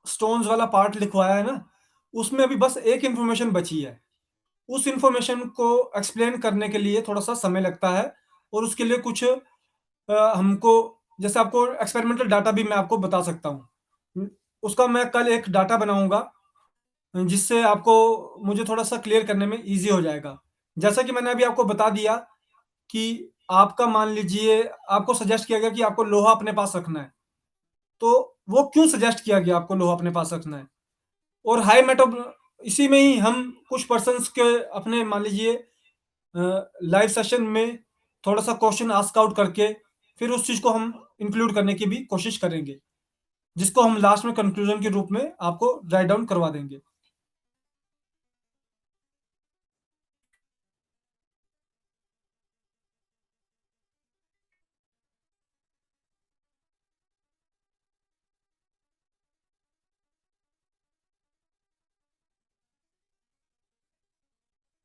स्टोन्स वाला पार्ट लिखवाया है ना, उसमें अभी बस एक इंफॉर्मेशन बची है। उस इंफॉर्मेशन को एक्सप्लेन करने के लिए थोड़ा सा समय लगता है, और उसके लिए कुछ हमको, जैसे आपको एक्सपेरिमेंटल डाटा भी मैं आपको बता सकता हूँ। उसका मैं कल एक डाटा बनाऊंगा, जिससे आपको मुझे थोड़ा सा क्लियर करने में इजी हो जाएगा। जैसा कि मैंने अभी आपको बता दिया कि आपका, मान लीजिए आपको सजेस्ट किया गया कि आपको लोहा अपने पास रखना है, तो वो क्यों सजेस्ट किया गया आपको लोहा अपने पास रखना है? और हाई मेटो, इसी में ही हम कुछ पर्सन्स के अपने, मान लीजिए लाइव सेशन में थोड़ा सा क्वेश्चन आस्क आउट करके फिर उस चीज को हम इंक्लूड करने की भी कोशिश करेंगे, जिसको हम लास्ट में कंक्लूजन के रूप में आपको राइट डाउन करवा देंगे।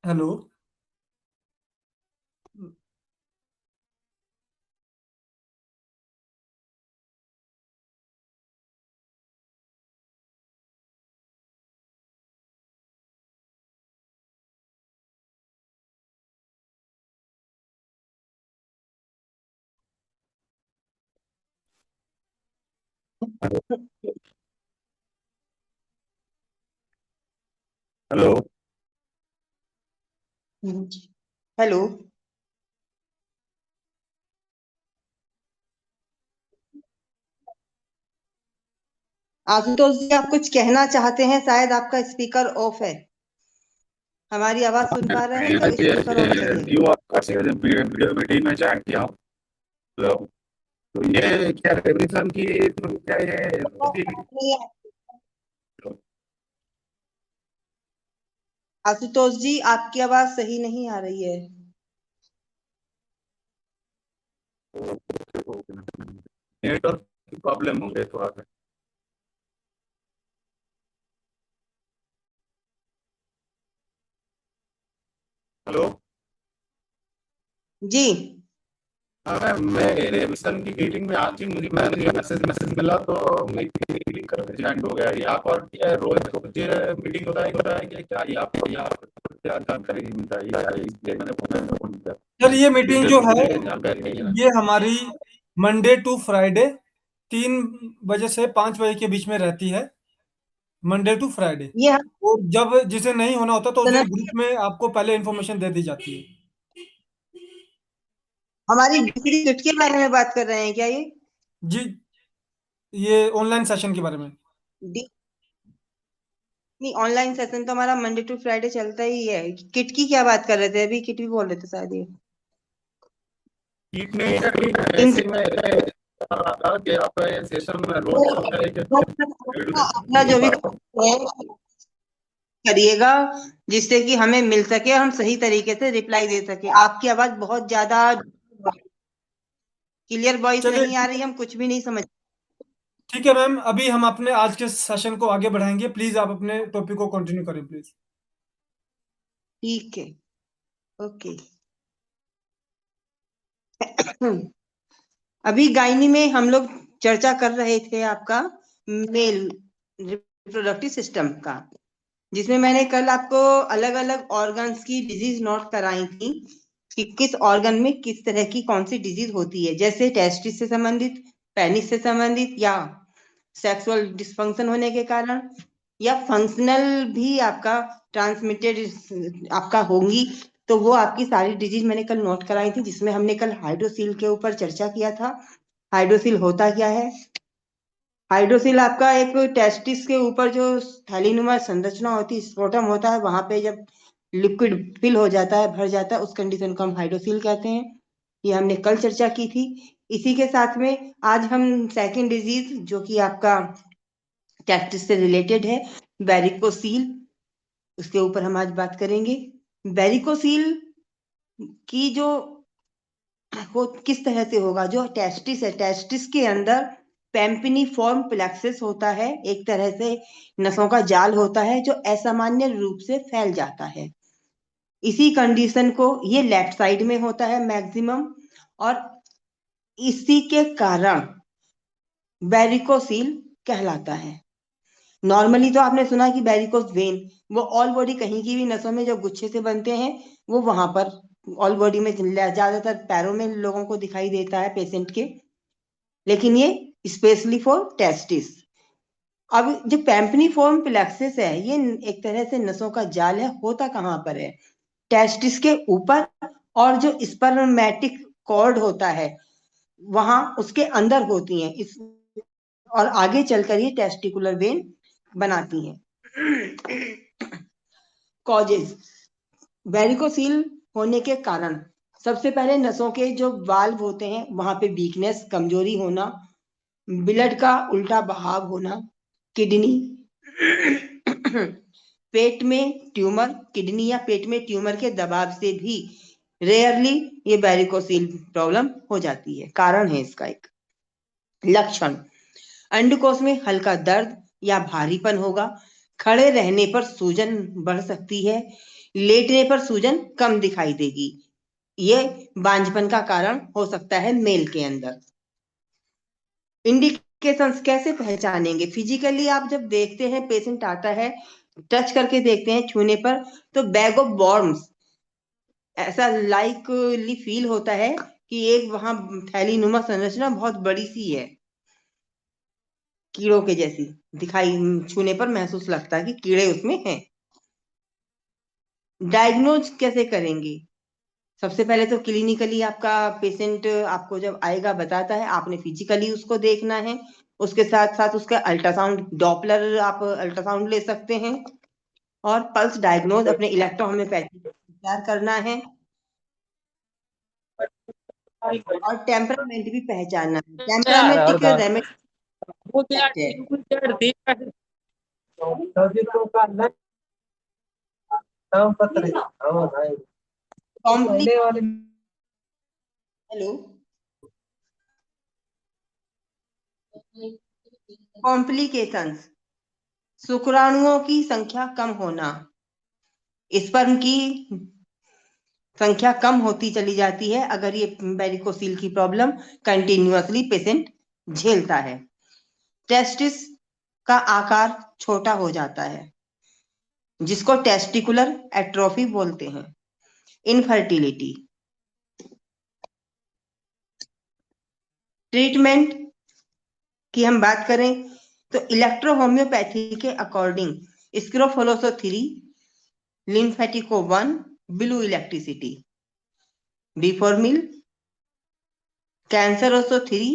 हेलो। हेलो। हेलो। आशुतोष जी, आप कुछ कहना चाहते हैं? शायद आपका स्पीकर ऑफ है। हमारी आवाज सुन पा रहे हैं तो स्पीकर ऑफ करिए। व्यू आपका वीडियो मीटिंग में ज्वाइन किया हूँ। तो ये क्या रिविजन की, तो क्या ये आशुतोष जी, आपकी आवाज सही नहीं आ रही है। नेटवर्क प्रॉब्लम हो गई थोड़ा सा। हेलो। जी। हाँ मैं रिविजन की मीटिंग में आज ही मुझे मैसेज मिला, तो मैं मीटिंग करके ज्वाइन हो गया। ये आप और क्या रोज मुझे मीटिंग होता है कि क्या ये आपको यहाँ क्या जानकारी मिलता है, इसलिए मैंने फोन किया। सर ये मीटिंग जो है, जानकारी नहीं है। ये हमारी मंडे टू फ्राइडे 3 बजे से 5 बजे के बीच में रहती है, मंडे टू फ्राइडे। ये और जब जिसे नहीं होना होता तो उस दिन हम ग्रुप में आपको पहले इंफॉर्मेशन दे दी जाती है। हमारी दूसरी किट के बारे में बात कर रहे हैं क्या ये? जी, ये ऑनलाइन सेशन के बारे में। डी- नहीं, ऑनलाइन सेशन तो हमारा मंडे टू फ्राइडे चलता ही है। किट की क्या बात कर रहे थे? अभी किट भी बोल रहे थे शायद ये। कीट में ऐसे में कि आप सेशन में रोज होता है अपना जो भी करिएगा, जिससे कि हमें मिल सके, हम सही तरीके से रिप्लाई दे सके। आपकी आवाज बहुत ज्यादा क्लियर वॉइस चलिए नहीं आ रही, हम कुछ भी नहीं समझ। ठीक है मैम, अभी हम अपने आज के सेशन को आगे बढ़ाएंगे। प्लीज आप अपने टॉपिक को कंटिन्यू करें प्लीज। ठीक है, ओके। अभी गायनी में हम लोग चर्चा कर रहे थे आपका मेल रिप्रोडक्टिव सिस्टम का, जिसमें मैंने कल आपको अलग अलग ऑर्गन्स की डिजीज नोट कराई थी कि किस ऑर्गन में किस तरह की कौन सी डिजीज होती है, जैसे टेस्टिस से संबंधित, पेनिस से संबंधित, या सेक्सुअल डिस्फंक्शन होने के कारण, या फंक्शनल भी आपका ट्रांसमिटेड आपका होंगी। तो वो आपकी सारी डिजीज मैंने कल नोट कराई थी, जिसमें हमने कल हाइड्रोसील के ऊपर चर्चा किया था। हाइड्रोसील होता क्या है? हाइड्रोसील आपका एक टेस्टिस के ऊपर जो थैलीनुमा संरचना होती है, स्क्रोटम होता है, वहां पे जब लिक्विड फिल हो जाता है, भर जाता है, उस कंडीशन को हम हाइड्रोसील कहते हैं। ये हमने कल चर्चा की थी। इसी के साथ में आज हम सेकंड डिजीज, जो कि आपका टेस्टिस से रिलेटेड है, वेरिकोसील, उसके ऊपर हम आज बात करेंगे। वेरिकोसील की जो वो किस तरह से होगा? जो टेस्टिस है, टेस्टिस के अंदर पेम्पिनिफॉर्म प्लेक्सस होता है, एक तरह से नसों का जाल होता है जो असामान्य रूप से फैल जाता है। इसी कंडीशन को, ये लेफ्ट साइड में होता है मैक्सिमम, और इसी के कारण वेरिकोसील कहलाता है। नॉर्मली तो आपने सुना कि वेरिकोस वेन, वो ऑल बॉडी कहीं की भी नसों में जो गुच्छे से बनते हैं, वो वहां पर ऑल बॉडी में ज्यादातर पैरों में लोगों को दिखाई देता है पेशेंट के, लेकिन ये स्पेशली फॉर टेस्टिस। अब जो पैम्पनीफॉर्म प्लेक्सस है, ये एक तरह से नसों का जाल है। होता कहाँ पर है? टेस्टिस के ऊपर, और जो स्पर्मेटिक कॉर्ड होता है वहां उसके अंदर होती हैं इस, और आगे चलकर ये टेस्टिकुलर वेन बनाती हैं। कॉजेज वेरिकोसील होने के कारण, सबसे पहले नसों के जो वाल्व होते हैं वहां पे वीकनेस, कमजोरी होना, ब्लड का उल्टा बहाव होना, किडनी, पेट में ट्यूमर, किडनी या पेट में ट्यूमर के दबाव से भी रेयरली ये वेरिकोसील प्रॉब्लम हो जाती है। कारण है इसका एक लक्षण, अंडकोश में हल्का दर्द या भारीपन होगा, खड़े रहने पर सूजन बढ़ सकती है, लेटने पर सूजन कम दिखाई देगी। ये बांझपन का कारण हो सकता है मेल के अंदर। इंडिकेशंस कैसे पहचानेंगे? फिजिकली आप जब देखते हैं, पेशेंट आता है, टच करके देखते हैं छूने पर, तो बैग ऑफ वॉर्म्स ऐसा लाइकली फील होता है कि एक वहां थैलीनुमा संरचना बहुत बड़ी सी है, कीड़ों के जैसी दिखाई, छूने पर महसूस लगता है कि कीड़े उसमें हैं। डायग्नोज कैसे करेंगे? सबसे पहले तो क्लिनिकली आपका पेशेंट आपको जब आएगा बताता है, आपने फिजिकली उसको देखना है, उसके साथ साथ उसका अल्ट्रासाउंड, डॉपलर आप अल्ट्रासाउंड ले सकते हैं, और पल्स डायग्नोज अपने इलेक्ट्रोहोम्योपैथी विचार करना है, और टेम्परामेंट भी पहचानना है। टेम्परामेंटिक रेमेडी हेलो, कॉम्प्लिकेशंस, शुक्राणुओं की संख्या कम होना, स्पर्म की संख्या कम होती चली जाती है अगर ये वेरिकोसील की प्रॉब्लम कंटिन्यूअसली पेशेंट झेलता है। टेस्टिस का आकार छोटा हो जाता है, जिसको टेस्टिकुलर एट्रोफी बोलते हैं। इनफर्टिलिटी, ट्रीटमेंट की हम बात करें तो इलेक्ट्रोहोम्योपैथी के अकॉर्डिंग स्क्रोफोलोसो-3, लिम्फेटिको-1, ब्लू इलेक्ट्रिसिटी, बीफॉर्मिल, कैंसरोसो-3,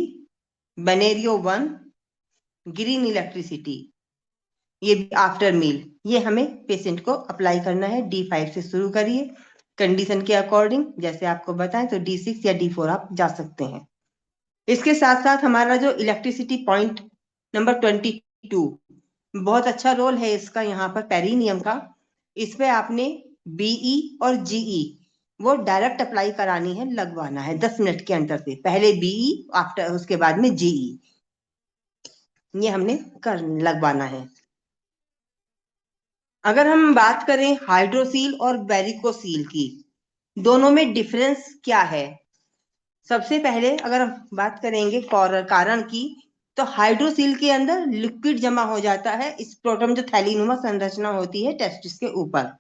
बनेरियो-1, ग्रीन इलेक्ट्रिसिटी, ये आफ्टर मील, ये हमें पेशेंट को अप्लाई करना है। D5 से शुरू करिए, कंडीशन के अकॉर्डिंग जैसे आपको बताएं तो D6 या D4 आप जा सकते हैं। इसके साथ साथ हमारा जो इलेक्ट्रिसिटी पॉइंट नंबर 22, बहुत अच्छा रोल है इसका यहाँ पर पेरिनियम का। इस पे आपने BE और GE वो डायरेक्ट अप्लाई करानी है, लगवाना है 10 मिनट के अंतर से, पहले BE आफ्टर, उसके बाद में GE, ये हमने लगवाना है। अगर हम बात करें हाइड्रोसील और वेरिकोसील की, दोनों में डिफरेंस क्या है? सबसे पहले अगर हम बात करेंगे कारण की, तो हाइड्रोसील के अंदर लिक्विड जमा हो जाता है, स्क्रोटम जो थैलीनुमा संरचना होती है टेस्टिस के ऊपर।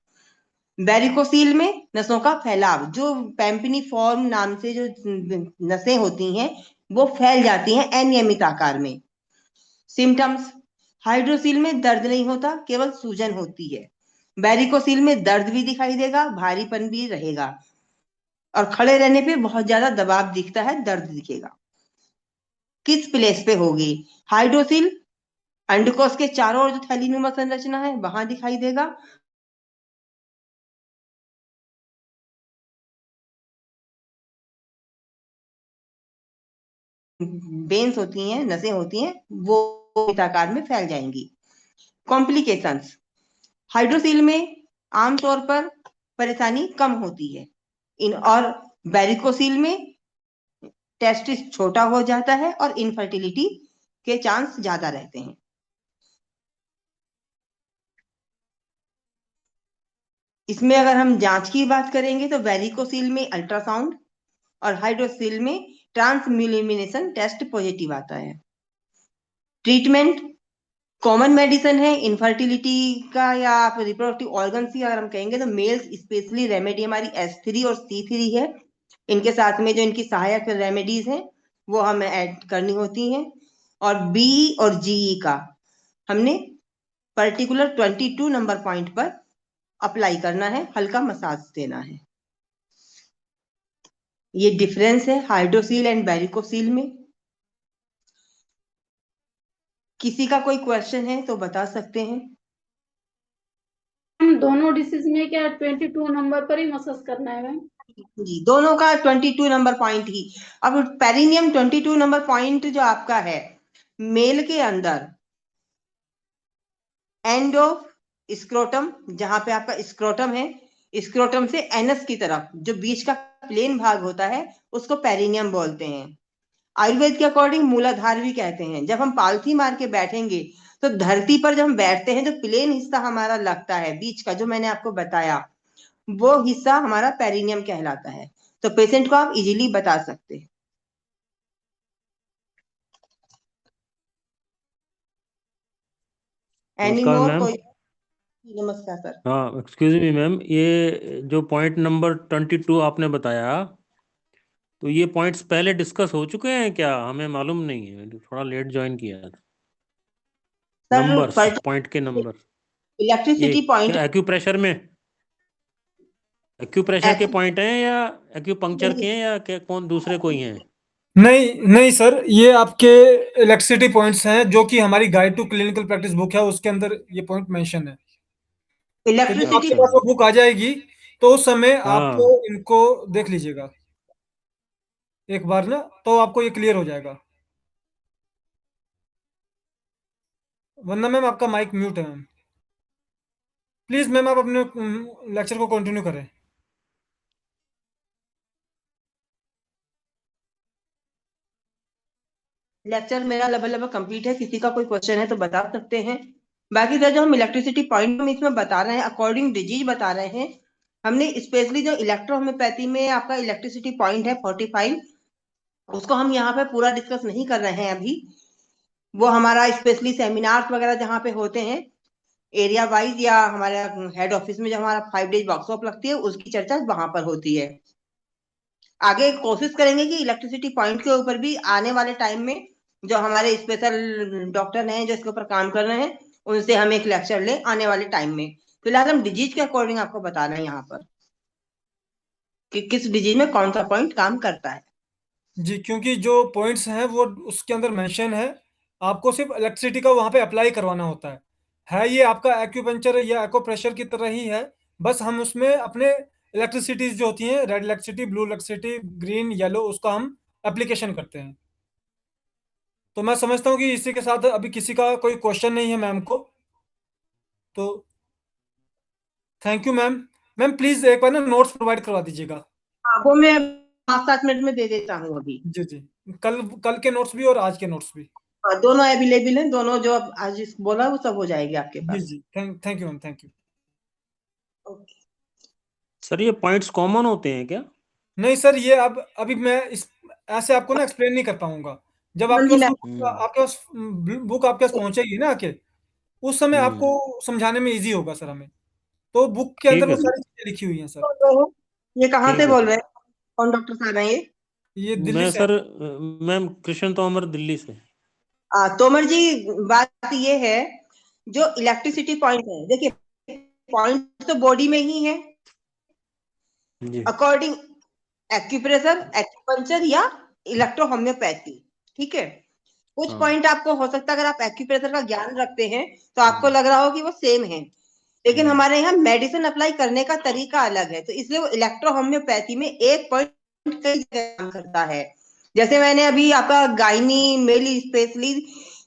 वेरिकोसील में नसों का फैलाव, जो पैम्पिनीफॉर्म नाम से जो नसें होती हैं वो फैल जाती हैं अनियमित आकार में। सिम्टम्स, हाइड्रोसील में दर्द नहीं होता, केवल सूजन होती है। वेरिकोसील में दर्द भी दिखाई देगा, भारीपन भी रहेगा, और खड़े रहने पे बहुत ज्यादा दबाव दिखता है, दर्द दिखेगा। किस प्लेस पे होगी? हाइड्रोसील अंडकोश के चारों ओर जो थैलीनुमा संरचना है वहां दिखाई देगा, वेन्स होती हैं, नसें होती हैं, वो आकार में फैल जाएंगी। कॉम्प्लिकेशंस, हाइड्रोसील में आमतौर पर परेशानी कम होती है, और वेरिकोसील में टेस्टिस छोटा हो जाता है और इनफर्टिलिटी के चांस ज्यादा रहते हैं। इसमें अगर हम जांच की बात करेंगे तो वेरिकोसील में अल्ट्रासाउंड और हाइड्रोसील में ट्रांसम्यूलिमिनेशन टेस्ट पॉजिटिव आता है। ट्रीटमेंट कॉमन मेडिसिन है इनफर्टिलिटी का या आप रिप्रोडक्टिव ऑर्गन की अगर हम कहेंगे तो मेल्स स्पेशली रेमेडी हमारी S3 और C3 है। इनके साथ में जो इनकी सहायक रेमेडीज हैं वो हमें ऐड करनी होती हैं। और B और GE का हमने पर्टिकुलर 22 नंबर पॉइंट पर अप्लाई करना है, हल्का मसाज देना है। ये डिफरेंस है हाइड्रोसील एंड वेरिकोसील में। किसी का कोई क्वेश्चन है तो बता सकते हैं। हम दोनों डिसीज में क्या 22 नंबर पर ही मसाज करना है मैम? जी, दोनों का 22 नंबर पॉइंट ही। अब पेरिनियम 22 नंबर पॉइंट जो आपका है मेल के अंदर एंड ऑफ स्क्रोटम, जहां पे आपका स्क्रोटम है, स्क्रोटम से एनस की तरफ जो बीच का प्लेन भाग होता है उसको पेरिनियम बोलते हैं। आयुर्वेद के अकॉर्डिंग मूलाधार भी कहते हैं। जब हम पालथी मार के बैठेंगे तो धरती पर जब हम बैठते हैं तो प्लेन हिस्सा हमारा लगता है बीच का, जो मैंने आपको बताया वो हिस्सा हमारा पेरिनियम कहलाता है। तो पेशेंट को आप इजीली बता सकते हैं। एनी नमस्कार मोर मैम। कोई? नमस्कार सर। हाँ एक्सक्यूज मी मैम, ये जो पॉइंट नंबर 22 आपने बताया तो ये पॉइंट्स पहले डिस्कस हो चुके हैं क्या? हमें मालूम नहीं है, थोड़ा लेट ज्वाइन किया था। नंबर्स, पॉइंट के नंबर, ये इलेक्ट्रिसिटी पॉइंट क्या एक्यूप्रेशर में एक्यूप्रेशर के पॉइंट हैं या एक्यूपंक्चर के हैं या क्या, कौन दूसरे कोई हैं? नहीं नहीं सर, ये आपके इलेक्ट्रिसिटी पॉइंट्स हैं जो कि हमारी guide to clinical practice book है, उसके अंदर ये पॉइंट मेंशन है। तो जब इलेक्ट्रिसिटी आपके पास वो बुक आ जाएगी तो उस समय आप हाँ इनको देख लीजिएगा एक बार ना, तो आपको ये क्लियर हो जाएगा। वरना मैम आपका माइक म्यूट है मैम। प्लीज मैम आप अपने लेक्चर को कंटिन्यू करें। लेक्चर मेरा लगभग कंप्लीट है। किसी का कोई क्वेश्चन है तो बता सकते हैं। बाकी जो हम इलेक्ट्रिसिटी पॉइंट हम इसमें बता रहे हैं अकॉर्डिंग डिजीज बता रहे हैं। हमने स्पेशली जो इलेक्ट्रोहोम्योपैथी में आपका इलेक्ट्रिसिटी पॉइंट है 45, उसको हम यहाँ पे पूरा डिस्कस नहीं कर रहे हैं अभी। वो हमारा स्पेशली सेमिनार्स वगैरह जहाँ पे होते हैं एरिया वाइज या हमारे हेड ऑफिस में जो हमारा 5 डेज वर्कशॉप लगती है उसकी चर्चा वहां पर होती है। आगे कोशिश करेंगे कि इलेक्ट्रिसिटी पॉइंट के ऊपर भी आने वाले टाइम में जो हमारे स्पेशल डॉक्टर हैं जो इसके ऊपर काम कर रहे हैं उनसे हम एक लेक्चर ले आने वाले टाइम में। फिलहाल हम डिजीज के अकॉर्डिंग आपको बता रहे हैं यहाँ पर कि किस डिजीज में कौन सा पॉइंट काम करता है। जी, क्योंकि जो पॉइंट्स हैं वो उसके अंदर मेंशन है, आपको सिर्फ इलेक्ट्रिसिटी का वहां पे अप्लाई करवाना होता है ये आपका एक्यूपंक्चर या एक्यूप्रेशर की तरह ही है। बस हम उसमें अपने इलेक्ट्रिसिटीज जो होती हैं, red electricity, blue electricity, green, yellow, उसका हम एप्लीकेशन करते हैं। तो मैं समझता हूँ कि इसी के साथ अभी किसी का कोई क्वेश्चन नहीं है मैम को। तो thank you ma'am. Ma'am please एक बार ना नोट्स प्रोवाइड करवा दीजिएगा। हाँ, वो मैं 5-7 मिनट में दे देता हूँ अभी। जी जी, कल कल के नोट्स भी और आज के नोट्स भी। हाँ, दोनों अवेलेबल हैं। दोनों जो आज बोला वो सब हो जाएगी आपके जी पास। जी, thank you ma'am, thank you. Sir ये पॉइंट्स कॉमन होते हैं क्या? नहीं सर, ये अब अभी मैं इस ऐसे आपको ना एक्सप्लेन नहीं कर पाऊंगा। जब आपके पास बुक आपके पास पहुंचेगी ना आके, उस समय आपको समझाने में इजी होगा सर हमें। तो बुक के अंदर ठीक वो है सर, सारी चीजें लिखी हुई हैं सर। ये कहाँ ठीक से है बोल सर। रहे हैं? कौन डॉक्टर साहब हैं ये दिल्ली मैं से। सर मैम कृष्ण तोमर दिल्ली से। तोमर जी, बात ये है जो इलेक्ट्रिसिटी पॉइंट है, देखिए पॉइंट तो बॉडी में ही है जी अकॉर्डिंग एक्यूप्रेशर, एक्यूपंक्चर या इलेक्ट्रोहोम्योपैथी। ठीक है, कुछ हाँ पॉइंट आपको हो सकता है अगर आप एक्यूप्रेशर का ज्ञान रखते हैं तो आपको लग रहा हो कि वो सेम है, लेकिन हमारे यहाँ मेडिसिन अप्लाई करने का तरीका अलग है। तो इसलिए वो इलेक्ट्रोहोम्योपैथी में एक पॉइंट कई जगह काम करता है। जैसे मैंने अभी आपका गायनी मेल स्पेशली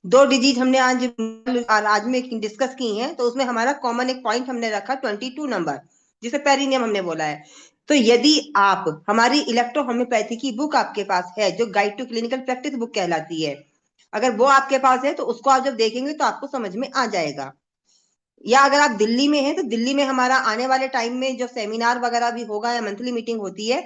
2 डिजीज हमने आज में डिस्कस की हैं, तो उसमें हमारा कॉमन एक पॉइंट हमने रखा 22 नंबर, जिसे पेरिनियम हमने बोला है। तो यदि आप हमारी इलेक्ट्रो होम्योपैथी की बुक आपके पास है, जो guide to clinical practice book कहलाती है, अगर वो आपके पास है तो उसको आप जब देखेंगे तो आपको समझ में आ जाएगा। या अगर आप दिल्ली में हैं तो दिल्ली में हमारा आने वाले टाइम में जो सेमिनार वगैरह भी होगा या मंथली मीटिंग होती है,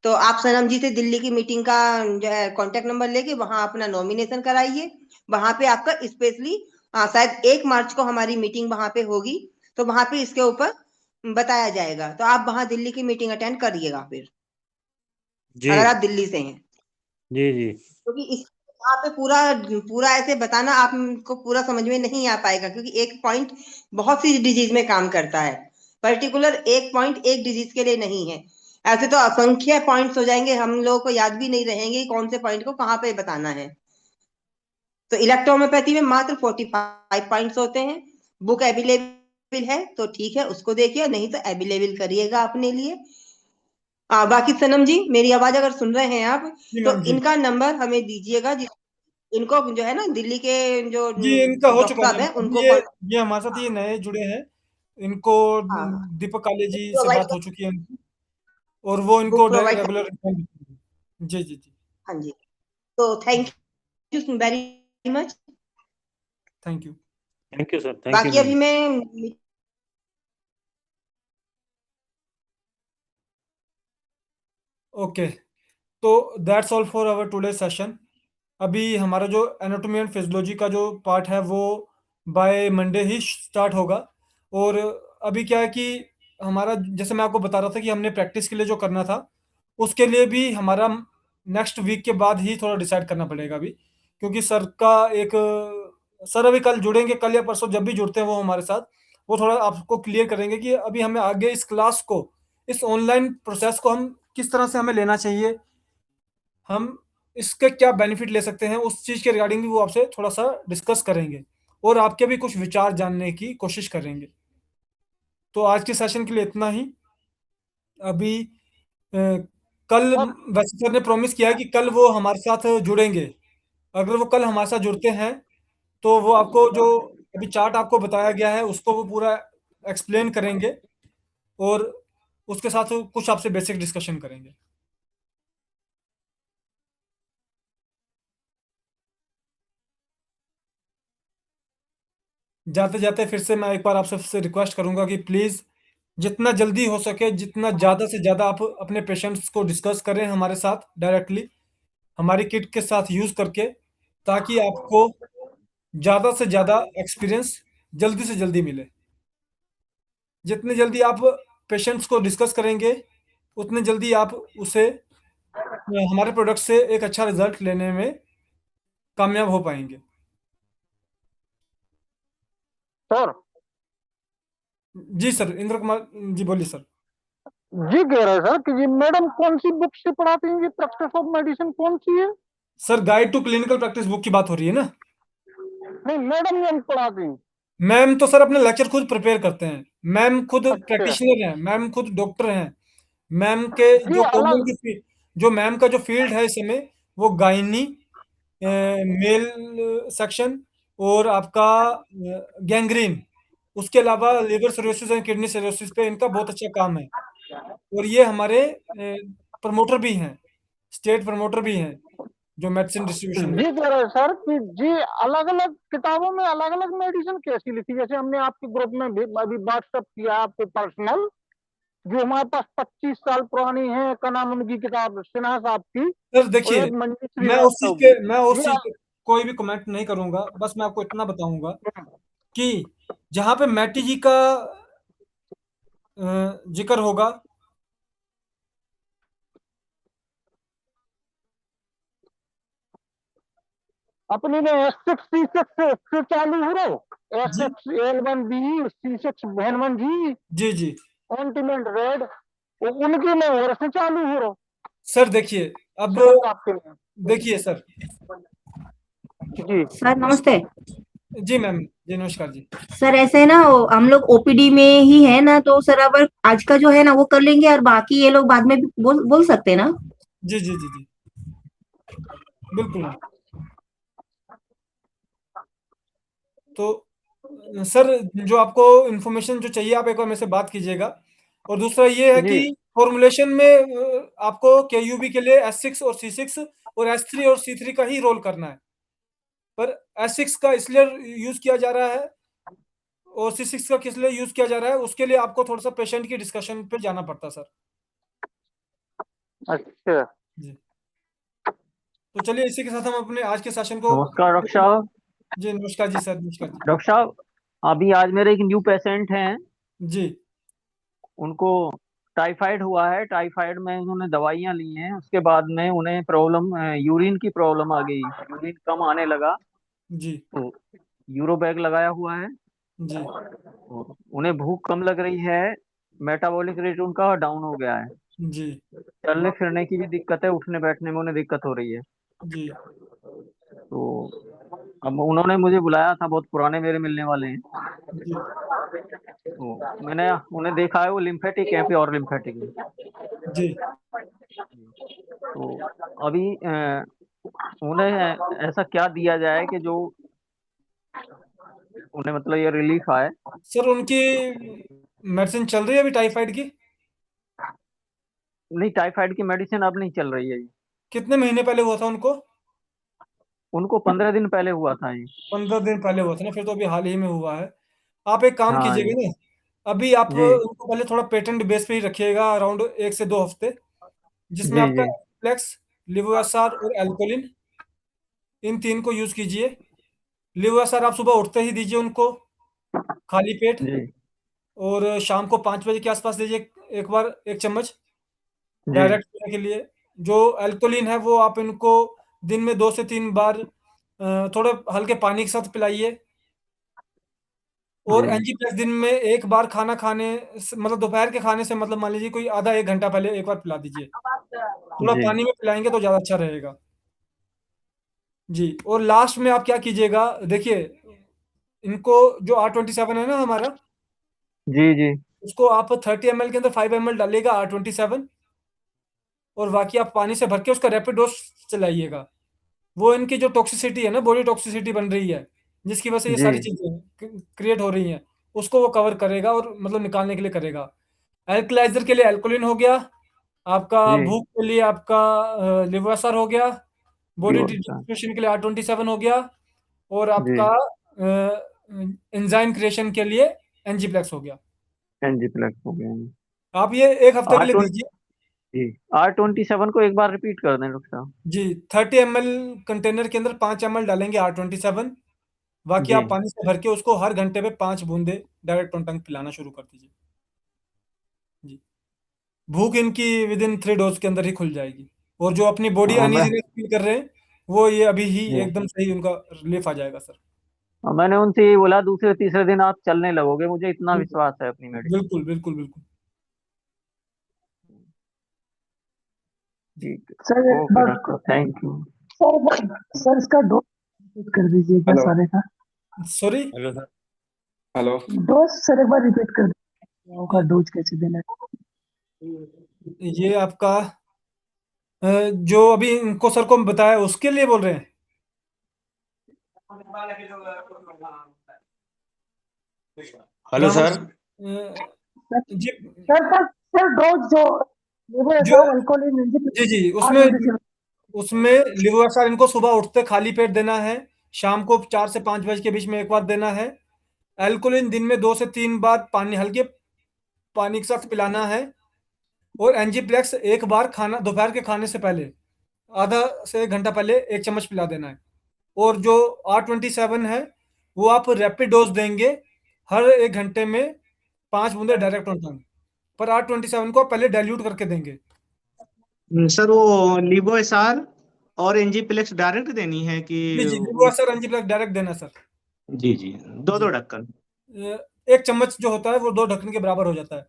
तो आप सनम जी से दिल्ली की मीटिंग का जो है कॉन्टेक्ट नंबर लेके वहां अपना नॉमिनेशन कराइए। वहां पे आपका स्पेशली शायद 1 मार्च को हमारी मीटिंग वहां पे होगी, तो वहां पे इसके ऊपर बताया जाएगा। तो आप वहां दिल्ली की मीटिंग अटेंड करिएगा फिर, जी अगर आप दिल्ली से हैं, जी जी क्योंकि इस यहाँ पे पूरा पूरा ऐसे बताना आपको पूरा समझ में नहीं आ पाएगा, क्योंकि एक पॉइंट बहुत सी डिजीज में काम करता है, पर्टिकुलर एक पॉइंट एक डिजीज के लिए नहीं है। ऐसे तो असंख्य पॉइंट्स हो जाएंगे, हम लोगों को याद भी नहीं रहेंगे कौन से पॉइंट को कहाँ पे बताना है। तो इलेक्ट्रोहोम्योपैथी में मात्र 45 पॉइंट्स होते हैं। बुक अवेलेबल है तो ठीक है, उसको देखिए, नहीं तो अवेलेबल करिएगा अपने लिए। बाकी सनम जी, मेरी आवाज अगर सुन रहे हैं आप, जी तो मैम। जी इनका नंबर हमें दीजिएगा, इनको जो है ना दिल्ली के जो जी इनका हो डॉक्टर चुका साहब मैम, हैं अब उनको ये हमारे साथ ये नए जुड़े हैं, इनको हाँ दीपक काले जी बुक से प्रोवाइड बात हो चुकी है उनकी, और वो बुक इनको प्रोवाइड रेगुलर जी जी जी। हाँ जी, तो thank you very much. Thank you. Thank you sir, thank you बाकी मैम। अभी मैं ओके, तो that's all for our today session. अभी हमारा जो एनाटॉमी एंड फिजियोलॉजी का जो पार्ट है वो बाय मंडे ही स्टार्ट होगा। और अभी क्या है कि हमारा, जैसे मैं आपको बता रहा था कि हमने प्रैक्टिस के लिए जो करना था, उसके लिए भी हमारा नेक्स्ट वीक के बाद ही थोड़ा डिसाइड करना पड़ेगा अभी, क्योंकि सर का एक, सर अभी कल जुड़ेंगे, कल या परसों जब भी जुड़ते हैं वो हमारे साथ, वो थोड़ा आपको क्लियर करेंगे कि अभी हमें आगे इस क्लास को, इस ऑनलाइन प्रोसेस को हम किस तरह से हमें लेना चाहिए, हम इसके क्या बेनिफिट ले सकते हैं, उस चीज़ के रिगार्डिंग भी वो आपसे थोड़ा सा डिस्कस करेंगे और आपके भी कुछ विचार जानने की कोशिश करेंगे। तो आज के सेशन के लिए इतना ही। अभी कल वैसे सर ने प्रॉमिस किया है कि कल वो हमारे साथ जुड़ेंगे। अगर वो कल हमारे साथ जुड़ते हैं तो वो आपको जो अभी चार्ट आपको बताया गया है उसको वो पूरा एक्सप्लेन करेंगे और उसके साथ कुछ आपसे बेसिक डिस्कशन करेंगे। जाते जाते फिर से मैं एक बार आपसे रिक्वेस्ट करूंगा कि प्लीज़ जितना जल्दी हो सके, जितना ज़्यादा से ज़्यादा आप अपने पेशेंट्स को डिस्कस करें हमारे साथ डायरेक्टली, हमारी किट के साथ यूज़ करके, ताकि आपको ज़्यादा से ज़्यादा एक्सपीरियंस जल्दी से जल्दी मिले। जितनी जल्दी आप पेशेंट्स को डिस्कस करेंगे, उतनी जल्दी आप उसे हमारे प्रोडक्ट से एक अच्छा रिजल्ट लेने में कामयाब हो पाएंगे। सर जी सर, इंद्र कुमार जी बोलिए सर। जी कह रहे हैं सर कि ये मैडम कौन सी बुक से पढ़ाती हैं, ये प्रैक्टिस ऑफ मेडिसिन कौन सी है? Sir guide to clinical practice book की बात हो रही है ना? नहीं मैडम ये हम पढ़ाती हैं। मैम तो सर अपने लेक्चर खुद प्रिपेयर करते हैं, मैम खुद अच्छा प्रैक्टिशनर हैं, मैम खुद डॉक्टर हैं। मैम के जी जो अलग जो मैम का जो फील्ड है इस समय, वो गायनी, मेल सेक्शन, और आपका गैंग्रीन, उसके अलावा liver cirrhosis and kidney cirrhosis पे इनका बहुत अच्छा काम है। और ये हमारे प्रमोटर भी हैं, स्टेट प्रमोटर भी हैं जो मेडिसिन डिस्ट्रीब्यूशन में। जी कह रहे हैं सर कि जी अलग अलग किताबों में अलग अलग मेडिसिन कैसी लिखी, जैसे हमने आपके ग्रुप में भी अभी व्हाट्सएप किया आपको पर्सनल, जो हमारे पास 25 साल पुरानी है, का नाम उनकी किताब सिन्हा साहब की, सर और देखिए, एक मंजू श्रीवास्तव की। मैं उस ये चीज पे कोई भी कमेंट नहीं करूंगा, बस मैं आपको इतना बताऊंगा कि जहां पे मैटी जी का जिक्र होगा, अपनी ने S6 C6 से चालू हो रहा, जी S6L1B C6N1G जी जी ऑन्टिमेंट रेड, उनकी में और से चालू हो रहा सर देखिए, अब सिन्हा साहब के लिए। देखिए सर, जी सर नमस्ते। जी मैम, जी नमस्कार जी। सर ऐसे है ना, हम लोग ओपीडी में ही है ना, तो सर अब आज का जो है ना वो कर लेंगे और बाकी ये लोग बाद में भी बोल सकते हैं ना? जी जी जी जी बिल्कुल। तो सर जो आपको इन्फॉर्मेशन जो चाहिए आप एक बार मेरे से बात कीजिएगा। और दूसरा ये है जी कि फॉर्मुलेशन में आपको KUB के लिए S6 और C6 और S3 और C3 का ही रोल करना है, पर S6 का इसलिए यूज किया जा रहा है और C6 का किस लिए यूज किया जा रहा है, उसके लिए आपको थोड़ा सा पेशेंट की डिस्कशन पे जाना पड़ता है सर। अच्छा जी, तो चलिए इसी के साथ हम अपने आज के सेशन को। नमस्कार डॉक्टर साहब। जी नमस्कार जी सर, नमस्कार जी। डॉक्टर साहब, अभी आज मेरे एक न्यू पेशेंट हैं, जी उनको टाइफाइड हुआ है। टाइफाइड में उन्होंने दवाइयाँ ली हैं, उसके बाद में उन्हें प्रॉब्लम, यूरिन की प्रॉब्लम आ गई, यूरिन कम आने लगा, जी तो यूरो बैग लगाया हुआ है। जी और उन्हें भूख कम लग रही है, मेटाबॉलिक रेट उनका डाउन हो गया है, जी चलने फिरने की भी दिक्कत है, उठने बैठने में उन्हें दिक्कत हो रही है। जी तो अब उन्होंने मुझे बुलाया था, बहुत पुराने मेरे मिलने वाले हैं, जी तो मैंने उन्हें देखा है, वो लिम्फेटिक है, प्योर लिम्फेटिक है। जी तो अभी उन्हें ऐसा क्या दिया जाए कि जो उन्हें मतलब ये रिलीफ आए। सर उनकी मेडिसिन चल रही है अभी टाइफाइड की? नहीं, टाइफाइड की मेडिसिन अब नहीं चल रही है ये। कितने महीने पहले हुआ था उनको? उनको 15 दिन पहले हुआ था ये। 15 दिन पहले हुआ था ना, फिर तो अभी हाल ही में हुआ है। आप एक काम हाँ कीजिएगा जी। ना, अभी आप जी उनको पहले थोड़ा पेटेंट बेस पे ही रखिएगा, अराउंड 1 से 2 हफ्ते, जिसमें जी आपका जी फ्लेक्स, लिवोएसआर और एल्कोलिन, इन 3 को यूज कीजिए। लिवोएसआर आप सुबह उठते ही दीजिए उनको, खाली पेट, जी और शाम को 5 बजे के आसपास दीजिए एक बार 1 चम्मच, जी डायरेक्ट पीने के लिए। जो एल्कोलिन है वो आप इनको दिन में 2 से 3 बार थोड़े हल्के पानी के साथ पिलाइए। और जी एनजी प्लस दिन में एक बार खाना खाने मतलब दोपहर के खाने से मतलब मान लीजिए कोई आधा 1 घंटा पहले एक बार पिला दीजिए। थोड़ा जी पानी में पिलाएंगे तो ज़्यादा अच्छा रहेगा। जी, और लास्ट में आप क्या कीजिएगा, देखिए इनको जो R27 है ना हमारा, जी जी उसको आप 30 ml के अंदर 5 ml डालिएगा R27, और बाकी आप पानी से भर के उसका रैपिड डोज चलाइएगा। वो इनकी जो टॉक्सिसिटी है ना, बॉडी टॉक्सिसिटी बन रही है, जिसकी वजह से ये जी सारी चीजें क्रिएट हो रही हैं, उसको वो कवर करेगा और मतलब निकालने के लिए करेगा। एल्कलाइजर के लिए एल्कोलिन हो गया आपका, जी भूख के लिए आपका लिवोएसर हो गया, बॉडी अच्छा। डिटॉक्सिफिकेशन के लिए R27 हो गया, और जी आपका एंजाइम क्रिएशन के लिए एनजीप्लेक्स हो गया। एनजीप्लेक्स हो गया। आप ये 1 हफ्ते के आर लिए ट्वेंटी दीजिए। जी R27 को एक बार रिपीट कर दें डॉक्टर साहब। जी, 30 ml कंटेनर के अंदर 5 ml डालेंगे R27, बाकी जी आप पानी से भर के उसको हर घंटे में 5 बूंदे डायरेक्ट ऑन टंग पिलाना शुरू कर दीजिए। जी, भूख इनकी विद इन 3 डोज के अंदर ही खुल जाएगी, और जो अपनी बॉडी हाँ मैं अनइजीनेस फील कर रहे हैं वो ये अभी ही जी एकदम सही उनका रिलीफ आ जाएगा सर। मैंने उनसे ये बोला, दूसरे तीसरे दिन आप चलने लगोगे, मुझे इतना बिल्कुल विश्वास है अपनी मेडिसिन। बिल्कुल बिल्कुल बिल्कुल। ठीक है, सर एक okay bar doctor, thank you. Sir sir इसका डोज कर दीजिएगा हेलो सारे का। Sorry, hello sir. Hello dose sir एक बार रिपीट कर दीजिएगा, का डोज कैसे देना है। ये आपका जो अभी इनको सर को बताया उसके लिए बोल रहे हैं? Hello Rahul sir. जी सर सर सर डोज जो जो लिवोएसर एल्कोलिन जी जी उसमें R27। उसमें लिवोएसर इनको सुबह उठते खाली पेट देना है, शाम को 4 से 5 बजे के बीच में एक बार देना है। एल्कोलिन दिन में 2 से 3 बार पानी हल्के पानी के साथ पिलाना है, और एनजीप्लेक्स एक बार खाना दोपहर के खाने से पहले आधा से 1 घंटा पहले 1 चम्मच पिला देना है। और जो R27 है वो आप रैपिड डोज देंगे, हर 1 घंटे में 5 बूंदे डायरेक्ट ऑन टंग, पर R27 को आप पहले डाइल्यूट करके देंगे। सर वो लिवोएसआर और एनजीप्लेक्स डायरेक्ट देनी है कि जी जी, लिवोएसर एनजीप्लेक्स डायरेक्ट देना सर। जी जी दो जी, दो ढक्कन। 1 चम्मच जो होता है वो 2 ढक्कन के बराबर हो जाता है।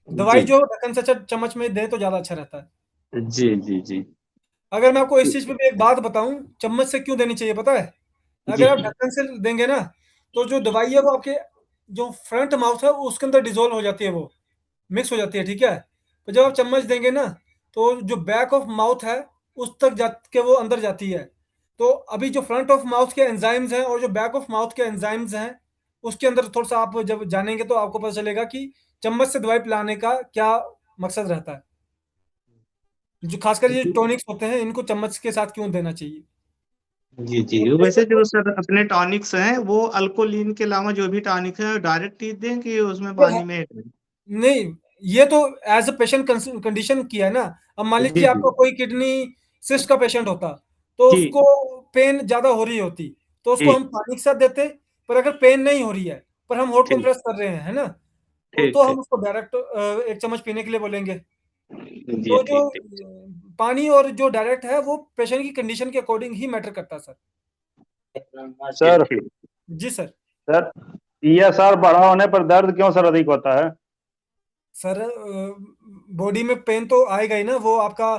जी दवाई जो ढक्कन से चम्मच में दे तो ज्यादा अच्छा रहता है। जी जी जी अगर मैं आपको इस चीज पे भी एक बात बताऊं, चम्मच से क्यों देनी चाहिए पता है? जी अगर आप ढक्कन से देंगे ना, तो जो दवाई है वो आपके जो फ्रंट माउथ है उसके अंदर डिजोल्व हो जाती है, वो मिक्स हो जाती है, ठीक है। तो जब आप चम्मच देंगे ना, तो जो बैक ऑफ माउथ है उस तक जा के वो अंदर जाती है। तो अभी जो फ्रंट ऑफ माउथ के एंजाइम्स हैं और जो बैक ऑफ माउथ के एंजाइम्स हैं, उसके अंदर थोड़ा सा आप जब जानेंगे तो आपको पता चलेगा कि चम्मच से दवाई पिलाने का क्या मकसद रहता है। जो खासकर ये टॉनिक्स होते हैं इनको चम्मच के साथ क्यों देना चाहिए? जी जी, वैसे जो सर अपने टॉनिक्स हैं वो अल्कोलिन के अलावा जो भी टॉनिक है डायरेक्ट ही दें कि उसमें पानी में ऐड करें? नहीं, ये तो एज अ पेशेंट कंडीशन किया है ना। अब मान जी लीजिए जी आपका कोई किडनी सिस्ट का पेशेंट होता तो जी उसको पेन ज्यादा हो रही होती तो उसको जी, हम पानी के साथ देते। पर अगर पेन नहीं हो रही है पर हम हॉट ठीक कंप्रेस कर रहे हैं, है ना, ठीक तो हम ठीक, उसको डायरेक्ट 1 चम्मच पीने के लिए बोलेंगे। जी तो जो ठीक ठीक। पानी और जो डायरेक्ट है वो पेशेंट की कंडीशन के अकॉर्डिंग ही मैटर करता है सर। ठीक सर ठीक। जी सर। सर ईएसआर बढ़ा होने पर दर्द क्यों सर अधिक होता है? सर बॉडी में पेन तो आएगा ही ना, वो आपका